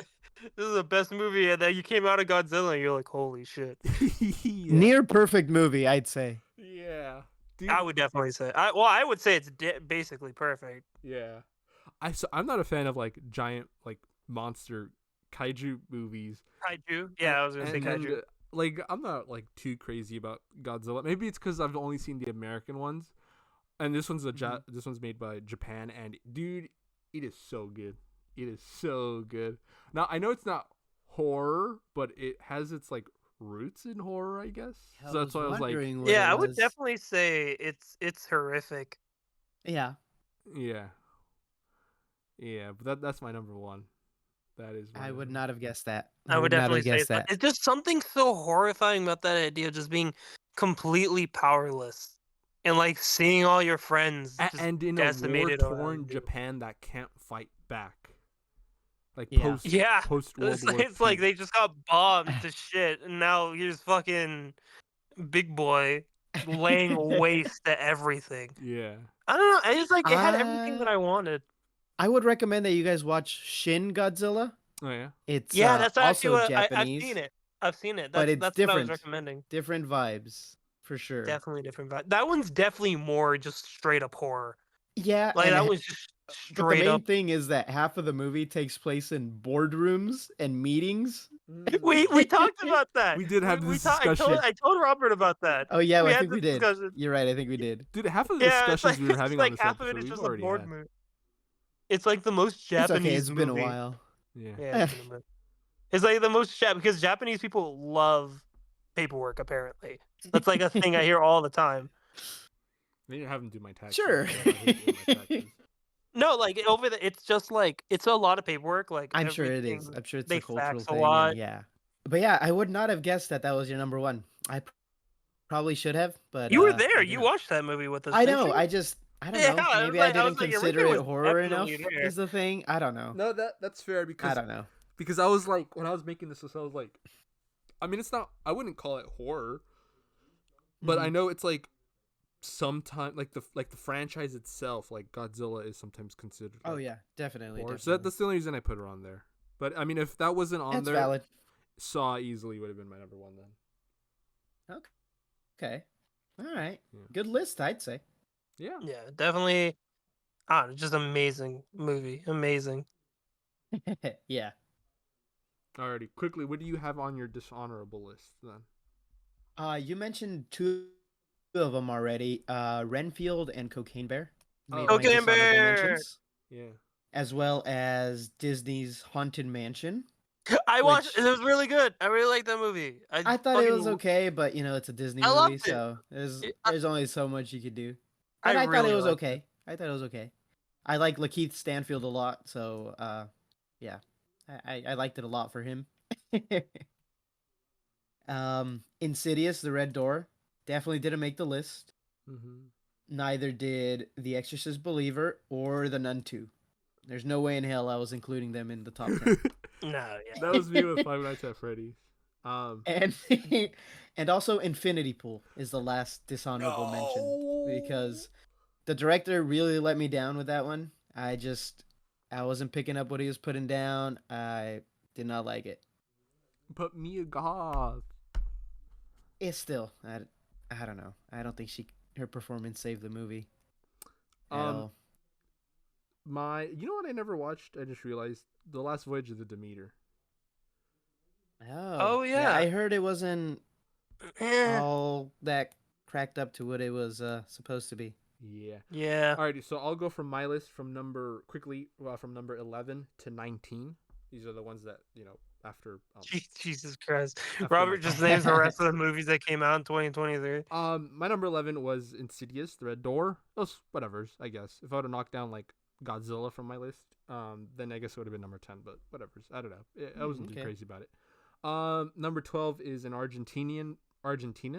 this is the best movie, and then you came out of Godzilla, and you're like, holy shit. Yeah. Near perfect movie, I'd say. Yeah. Dude, I would definitely say. I would say it's basically perfect. yeah. I'm not a fan of like giant like monster kaiju movies. Kaiju. Yeah, I was gonna say kaiju. Like I'm not like too crazy about Godzilla. Maybe it's because I've only seen the American ones, and this one's this one's made by Japan, and dude, it is so good. It is so good. Now I know it's not horror, but it has its like roots in horror, I guess. So that's why I was like, Yeah, I would definitely say it's horrific. Yeah. yeah, yeah. But that's my number one. That is. I would not have guessed that. I would not have definitely say guessed that. it's just something so horrifying about that idea of just being completely powerless and like seeing all your friends just And in a decimated war-torn around you. Japan that can't fight back. Like Yeah. post World It's, War it's like II. they just got bombed to shit, and now here's fucking big boy laying waste to everything. Yeah. I don't know. It's like it had everything that I wanted. I would recommend that you guys watch Shin Godzilla. Oh yeah. It's Yeah, that's actually also what Japanese. I've seen it. I've seen it. But it's that's what I was different. recommending. Different vibes, for sure. Definitely different vibe. That one's definitely more just straight up horror. Yeah, Like and that was just but the straight main up. thing is that half of the movie takes place in boardrooms and meetings. We talked about that. We did have this I discussion. told Robert about that. Oh yeah, I think had we this did. discussion. You're right. I think we did. Dude, half of the Yeah, it's discussions like, we were having it's on like this half of episode, it is we've just a already board had. movie. It's like the most It's Japanese okay. It's been a movie. while. Yeah. Yeah, it's been a minute. It's like the most because Japanese people love paperwork. Apparently, that's like a thing I hear all the time. They didn't have them do my taxes. Sure. I hate doing my taxes. No, like it's just like it's a lot of paperwork. Like I'm sure it is. everything- I'm sure it's they a cultural fax a thing. lot. And yeah. But yeah, I would not have guessed that was your number one. I probably should have, but You were I there. You didn't. watched that movie with us. I didn't know. you? I don't Yeah, know. I was Maybe like- I I didn't was like, consider Enrique it was horror enough. definitely there. Is the thing? I don't know. No, that's fair because I don't know. because I was like when I was making this list, I was like, I mean, it's not. I wouldn't call it horror, but I know it's like sometimes like the franchise itself, like Godzilla, is sometimes considered. Oh like, yeah, definitely. horror. definitely. So that's the only reason I put her on there. But I mean, if that wasn't on That's there, valid. Saw easily would have been my number one then. Okay. All right. Yeah. Good list, I'd say. Yeah. Yeah, definitely. Just amazing movie. Amazing. Yeah. Alrighty, quickly, what do you have on your dishonorable list then? You mentioned two of them already. Renfield and Cocaine Bear. Oh. made my Cocaine dishonorable Bear! mentions, Yeah. as well as Disney's Haunted Mansion. I watched. Which- It was really good. I really liked that movie. I thought it was fucking- okay, but it's a Disney I movie, loved it. so there's I- there's only so much you could do. I But I thought really it was liked okay. I thought it was okay. I like Lakeith Stanfield a lot, so yeah, I liked it a lot for him. Insidious, The Red Door, definitely didn't make the list. Mm-hmm. Neither did The Exorcist Believer or The Nun 2. There's no way in hell I was including them in the top 10. No, yeah. That was me with Five Nights at Freddy's. and and also Infinity Pool is the last dishonorable mention because the director really let me down with that one. I wasn't picking up what he was putting down. I did not like it. But Mia Goth. It's still I don't know. I don't think her performance saved the movie. At all. You know what I never watched? I just realized The Last Voyage of the Demeter. Oh, yeah. I heard it wasn't Eh, all that cracked up to what it was supposed to be. Yeah. yeah. Alrighty, so I'll go from my list from number 11 to 19. These are the ones that after. Jesus Christ. After Robert my- just names the rest of the movies that came out in 2023. My number 11 was Insidious, The Red Door. Those whatevers, I guess. If I would have knocked down like Godzilla from my list, then I guess it would have been number 10. But whatevers, I don't know. I wasn't too okay. crazy about it. Number 12 is an Argentinian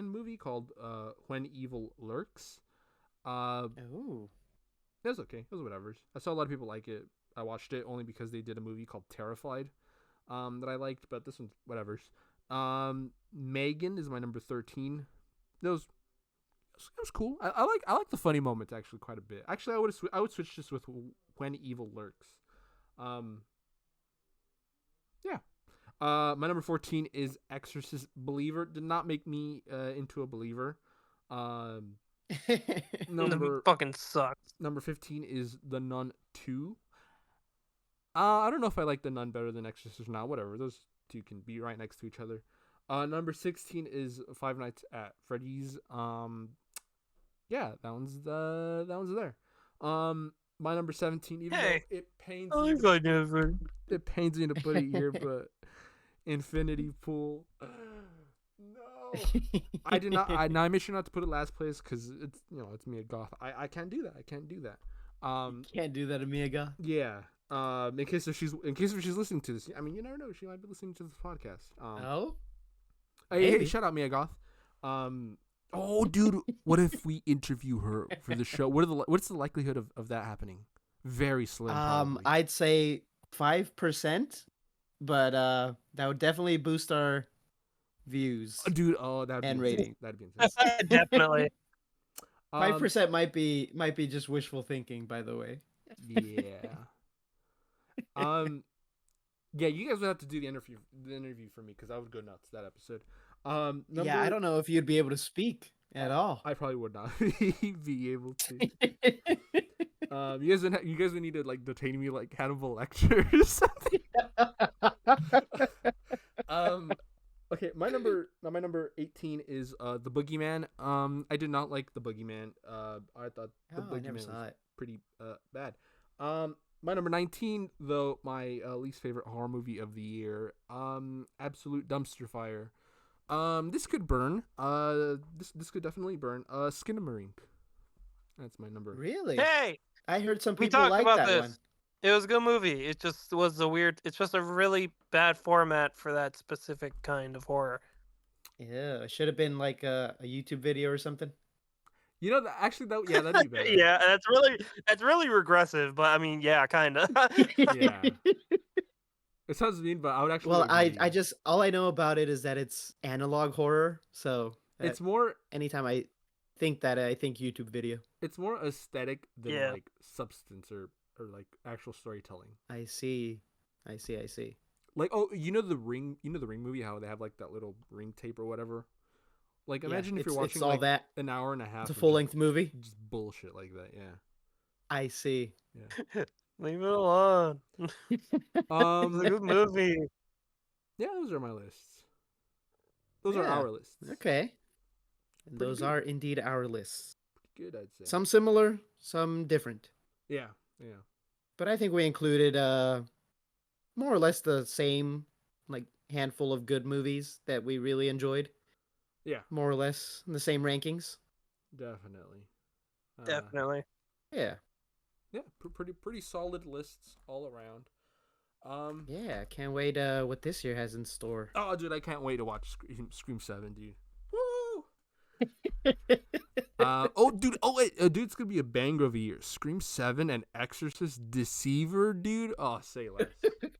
movie called When Evil Lurks. Oh. It was okay. It was whatever. I saw a lot of people like it. I watched it only because they did a movie called Terrified, that I liked, but this one's whatever's. Megan is my number 13. It was cool. I like the funny moments actually quite a bit. Actually, I would switch this with When Evil Lurks. Yeah. My number 14 is Exorcist Believer. Did not make me into a believer. The Number fucking sucks. number 15 is The Nun 2. I don't know if I like The Nun better than Exorcist or not. Whatever. Those two can be right next to each other. Number 16 is Five Nights at Freddy's. Yeah, that one's there. My number 17, even though it pains me, it pains me to put it here, but Infinity Pool. No, I did not. I made sure not to put it last place because it's Mia Goth. I can't do that. I can't do that. Can't do that to Mia Goth. Yeah. In case if she's listening to this, I mean, you never know. She might be listening to this podcast. Oh. Hey, shout out Mia Goth. Oh, dude, what if we interview her for the show? What's the likelihood of that happening? Very slim. Probably. I'd say 5%, but that would definitely boost our views. Dude, that'd and be rating. That'd be insane. Definitely. 5% might be just wishful thinking, by the way. Yeah. Yeah, you guys would have to do the interview for me because I would go nuts that episode. Yeah, I don't know if you'd be able to speak at all. I probably would not be able to. You guys would need to like detain me like Hannibal Lecter or something. Okay, my number 18 is The Boogeyman. I did not like The Boogeyman. I thought The Boogeyman was pretty bad. My number 19, though, my least favorite horror movie of the year, Absolute Dumpster Fire. This could burn. This could definitely burn. Skinamarink. That's my number. Really? Hey, I heard some we people talked like about that this. one. It was a good movie. It just was it's just a really bad format for that specific kind of horror. Yeah, it should have been like a YouTube video or something. You know, that'd be better. Yeah, that's really regressive, but I mean, yeah, kind of. Yeah. It sounds mean, but I would actually. Well, agree. I just all I know about it is that it's analog horror, so it's more. Anytime I think that, I think YouTube video. It's more aesthetic than Yeah. like substance or like actual storytelling. I see. Like, you know the Ring movie, how they have like that little ring tape or whatever. Like, imagine if you're watching it's all like that. an hour and a half. It's a full-length movie. Just bullshit like that, yeah. I see. Yeah. Leave it alone. It's a good movie. Yeah, those are my lists. Those are our lists. Okay. And Pretty those good. are indeed our lists. Good, I'd say. Some similar, some different. Yeah. But I think we included more or less the same like handful of good movies that we really enjoyed. Yeah. More or less in the same rankings. Definitely. Definitely. Yeah. Yeah, pretty solid lists all around. Yeah, can't wait what this year has in store. Oh, dude, I can't wait to watch Scream 7, dude. Woo! Dude, it's gonna be a banger of a year. Scream 7 and Exorcist Deceiver, dude. Oh, say less.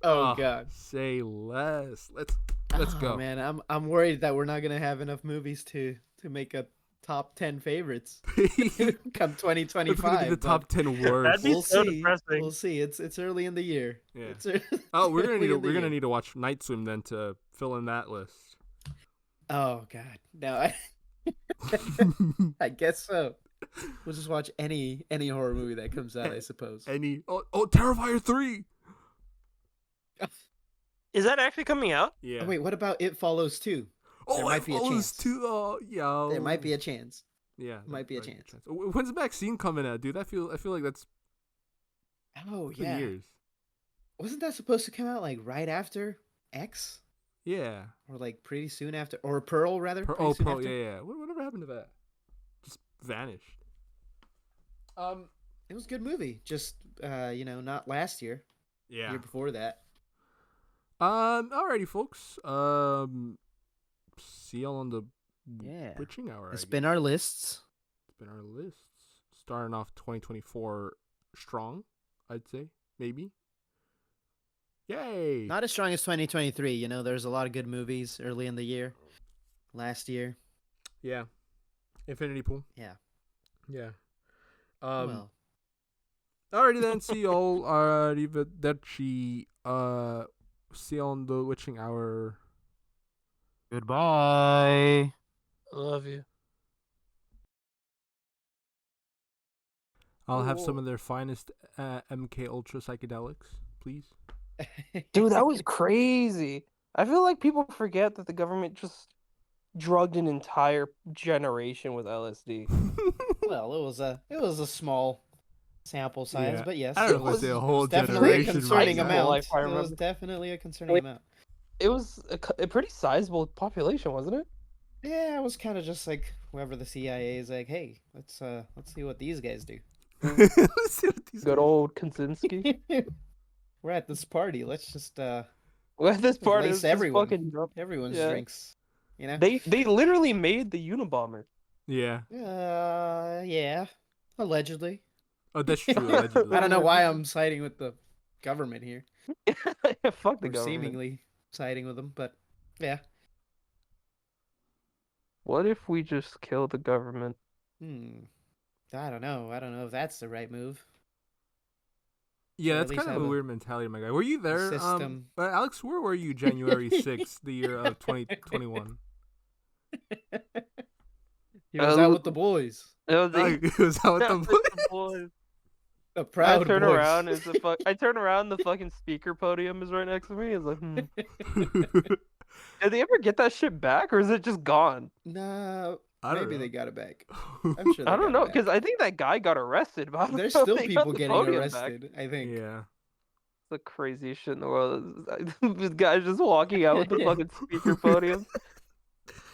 Oh God. Say less. Let's go. Man, I'm worried that we're not gonna have enough movies to make a top 10 favorites come 2025. It's gonna be the top 10 worst. That'd be We'll so see. depressing. We'll see. It's early in the year. Yeah. We're gonna need to watch Night Swim then to fill in that list. Oh God. No, I guess so. We'll just watch any horror movie that comes out, I suppose. Terrifier 3. Is that actually coming out? Yeah. Oh, wait, what about It Follows 2? There might be a chance. Too. Oh, yeah. There might be a chance. Yeah. Might be a chance. When's the vaccine coming out, dude? I feel like that's Oh for yeah. years. Wasn't that supposed to come out like right after X? Yeah. Or like pretty soon after, or Pearl rather? Pretty soon Pearl. after? Yeah. Whatever happened to that? Just vanished. It was a good movie. Just not last year. Yeah. Year before that. Alrighty, folks. See y'all on the witching hour. It's been our lists. It's been our lists. Starting off 2024 strong, I'd say. Maybe. Yay! Not as strong as 2023. You know, there's a lot of good movies early in the year. Last year. Yeah. Infinity Pool. Yeah. Yeah. Well. Alrighty then, see y'all. Arrivederci. See you on the witching hour. Goodbye. I love you. I'll have some of their finest MK Ultra psychedelics, please. Dude, that was crazy. I feel like people forget that the government just drugged an entire generation with LSD. Well, it was a small sample size, Yeah. but yes, I don't know it if it's was a whole definitely a generation. concerning right now. amount. Like, I It was remember. definitely a concerning Wait. amount. It was a pretty sizable population, wasn't it? Yeah, it was kind of just like whoever the CIA is like, hey, let's see what these guys do. Let's see what these Good old Kaczynski. We're at this party. Let's just Well, this part lace is everyone. fucking drunk. Everyone's Yeah. drinks. You know? They literally made the Unabomber. Yeah. Yeah. Allegedly. Oh, that's true. Allegedly. I don't know why I'm siding with the government here. Fuck the Or government. seemingly siding with them, but yeah. What if we just kill the government? I don't know. I don't know if that's the right move. Yeah, Or at that's least kind of have a a weird mentality, my guy. Were you there? system. Alex, where were you January 6th, the year of 2021? He was out with the boys. It was It was out with the boys. The proud I turn boys. around, I turn around, the fucking speaker podium is right next to me. It's like, Did they ever get that shit back, or is it just gone? No, I don't maybe know. they got it back. I'm sure. I don't know, because because I think that guy got arrested. But I don't there's know if still they got people the getting podium back. arrested. I think. Yeah. It's the craziest shit in the world. This guy's just walking out with the fucking speaker podium.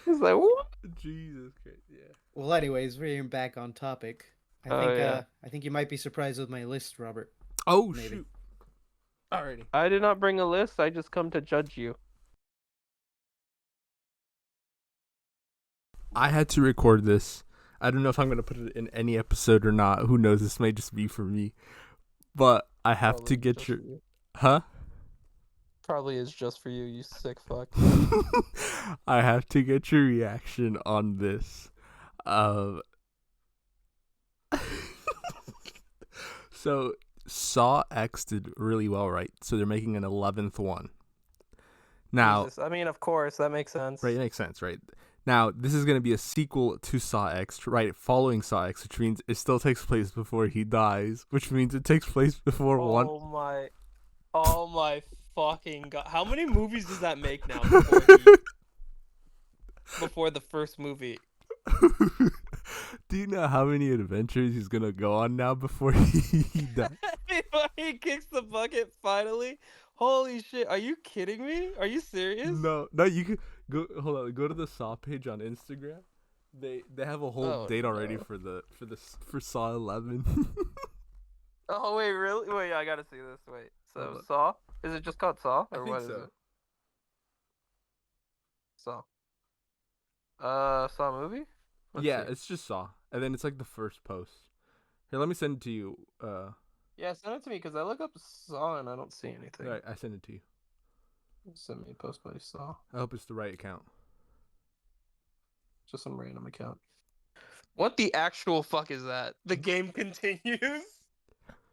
He's like, what? Jesus Christ. Yeah. Well, anyways, we're back on topic. I think you might be surprised with my list, Robert. Oh Maybe. shoot. Alrighty. I did not bring a list. I just come to judge you. I had to record this. I don't know if I'm gonna put it in any episode or not. Who knows? This may just be for me. But I have to get your huh? Probably is just for you, you sick fuck. I have to get your reaction on this. So Saw X did really well, right? So they're making an 11th one. Now, Jesus. I mean, of course, that makes sense. right, it makes sense, right? Now, this is going to be a sequel to Saw X, right? Following Saw X, which means it still takes place before he dies, which means it takes place before one. Oh my fucking god! How many movies does that make now before the first movie? Do you know how many adventures he's gonna go on now before he dies? Before he kicks the bucket, finally. Holy shit! Are you kidding me? Are you serious? No, you can go. Hold on, go to the Saw page on Instagram. They have a whole date already for Saw 11. Oh wait, really? Wait, I gotta see this. Wait, so Hold on. Saw? Is it just called Saw, I or think what is so. it? Saw. Saw movie? Let's Yeah, see. it's just Saw, and then it's like the first post. Here, let me send it to you. Yeah, send it to me because I look up Saw and I don't see anything. Right, I send it to you. Send me a post by Saw. I hope it's the right account. Just some random account. What the actual fuck is that? The game continues?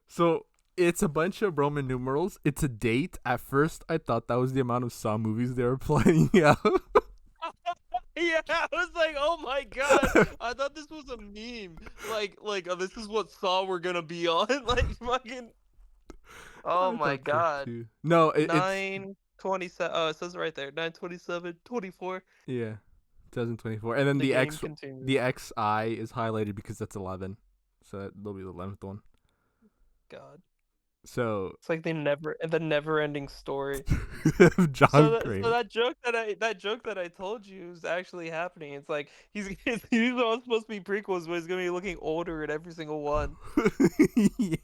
So it's a bunch of Roman numerals. It's a date. At first, I thought that was the amount of Saw movies they were playing out. Yeah, I was like, oh my god. I thought this was a meme. Like, this is what Saw we're gonna be on. Like, fucking. Oh I my thought so god. too. No, it's 9/27. Oh, it says right there. 9/27/24. yeah, 2024, and then The the game X, continues. the XI is highlighted because that's 11, so that'll be the 11th one. God. So It's like the never-ending story. John So Kramer. that joke that I told you is actually happening. It's like these are supposed to be prequels, but he's gonna be looking older in every single one. Yeah.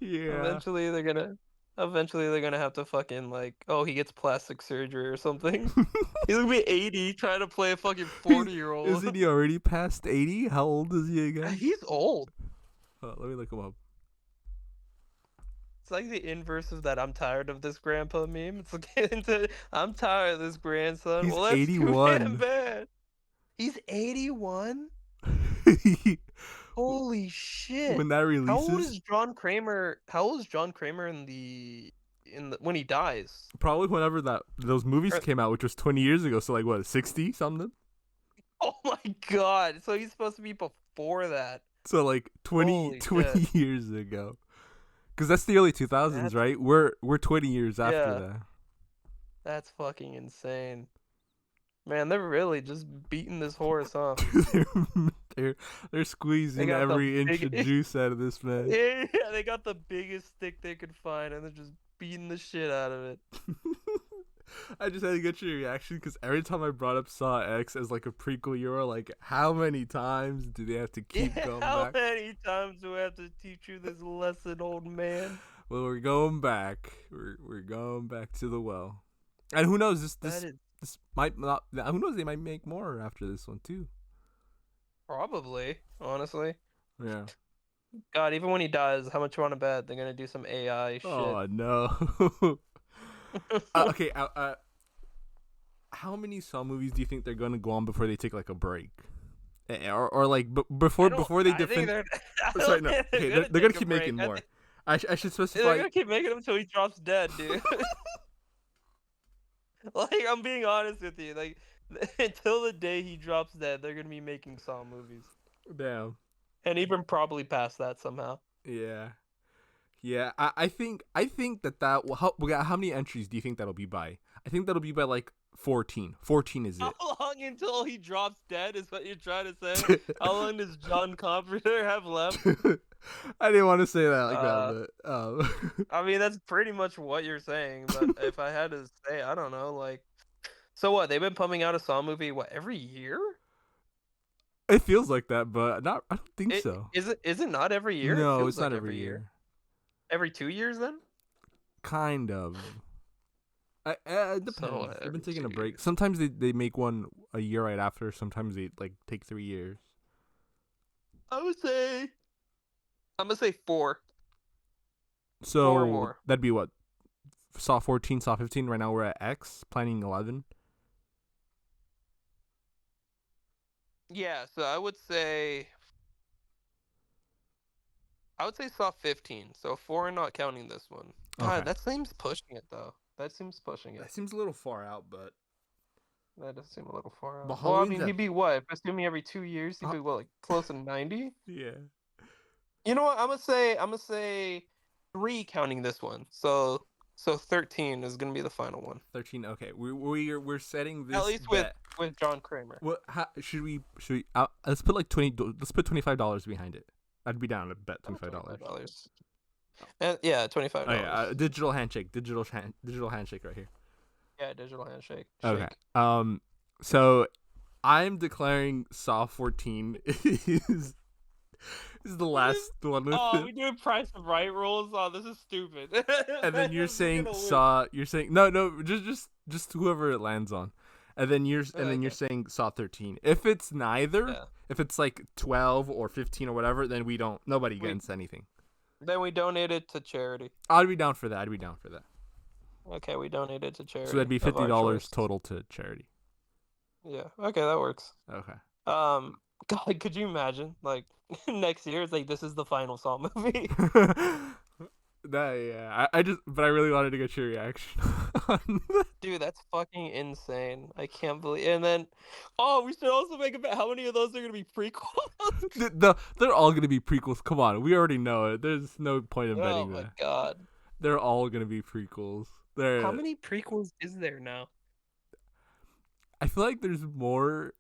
Yeah. Eventually they're gonna have to fucking like, oh, he gets plastic surgery or something. He's gonna be 80 trying to play a fucking 40-year-old. Isn't he already past 80? How old is he again? He's old. Let me look him up. It's like the inverse of that "I'm tired of this grandpa" meme. It's like "I'm tired of this grandson." He's Well, that's too damn 81. bad. He's 81. Holy shit! When that How old releases, is John Kramer? How old is John Kramer in the when he dies? probably whenever those movies Or- came out, which was 20 years ago. So like what, 60 something? Oh my god! So he's supposed to be before that. So like 20, Holy 20 shit. years ago. Because that's the early 2000s, That's- right? We're 20 years after Yeah. that. That's fucking insane. Man, they're really just beating this horse, huh? they're squeezing got the every inch of big- juice out of this man. Yeah, they got the biggest stick they could find, and they're just beating the shit out of it. I just had to get your reaction because every time I brought up Saw X as like a prequel, you were like, "How many times do they have to keep going How back?" many times do I have to teach you this lesson, old man? Well, we're going back. We're going back to the well, and who knows? This might not. Who knows? They might make more after this one too. Probably, honestly. Yeah. God, even when he dies, how much you want to bet they're gonna do some AI shit? Oh no. Okay. How many Saw movies do you think they're gonna go on before they take like a break, or like before they defend? Sorry, no. Okay, they're gonna keep making more. I should specify. They're gonna keep making them until he drops dead, dude. Like, I'm being honest with you. Like, until the day he drops dead, they're gonna be making Saw movies, Damn. and even probably past that somehow. Yeah. Yeah. I think that will help. How many entries do you think that'll be by? I think that'll be by like 14. 14 is it. How long until he drops dead is what you're trying to say? How long does John Carpenter have left? I didn't want to say that like that, but I mean, that's pretty much what you're saying. But if I had to say, I don't know. Like, so what? They've been pumping out a Saw movie every year? it feels like that, but not. I don't think so. Is it not every year? It No, feels it's not like every year. Every 2 years then? Kind of. It depends. So, They've been every taking a 2 break. years. Sometimes they make one a year right after. Sometimes they like take 3 years. I'm gonna say 4. So 4 or more. that'd be what? Saw 14, Saw 15. Right now we're at X, planning 11. Yeah, so I would say Saw 15. So 4 not counting this one. God, Okay. that seems pushing it though. That seems pushing it. That seems a little far out, but That does seem a little far out. But Well, I Halloween's mean, at- he'd be what? If assuming every 2 years, he'd Huh? be what, like close to 90? yeah. You know what? I'm gonna say 3 counting this one. So 13 is gonna be the final one. 13. Okay, we're setting this. At least bet. with John Kramer. What? How, should we? Let's put like 20. Let's put $25 behind it. I'd be down to bet $25. $25. Yeah, $25. Oh yeah, digital handshake. Digital handshake right here. Yeah, digital handshake. Okay. Shake. So I'm declaring Saw 14 is the last one with Oh, it. we doing Price of Right rules? Oh, this is stupid. And then you're Who's saying gonna win? Saw. You're saying no, just whoever it lands on, and then you're Okay. saying Saw 13. If it's neither, Yeah. if it's like 12 or 15 or whatever, then nobody We- gets anything. Then we donate it to charity. I'd be down for that. Okay, we donate it to charity. So that'd be of our $50 choice. total to charity. Yeah. Okay, that works. Okay. God, could you imagine? Like next year, it's like this is the final Saw movie. Yeah. But I really wanted to get your reaction on that. Dude, that's fucking insane. I can't believe. And then, we should also make a bet. How many of those are gonna be prequels? They're all gonna be prequels. Come on, we already know it. There's no point in Oh betting my that. god. They're all gonna be prequels. How many prequels is there now? I feel like there's more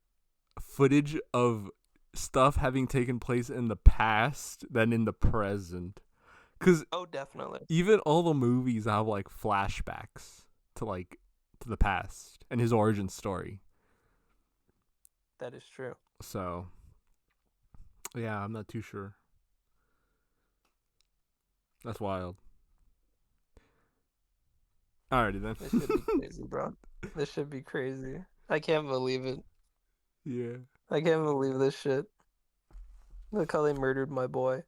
footage of stuff having taken place in the past than in the present. Because Oh, definitely. even all the movies have like flashbacks to the past and his origin story. That is true. So, yeah, I'm not too sure. That's wild. Alrighty then. This should be crazy, bro. This should be crazy. I can't believe it. Yeah. I can't believe this shit. Look how they murdered my boy.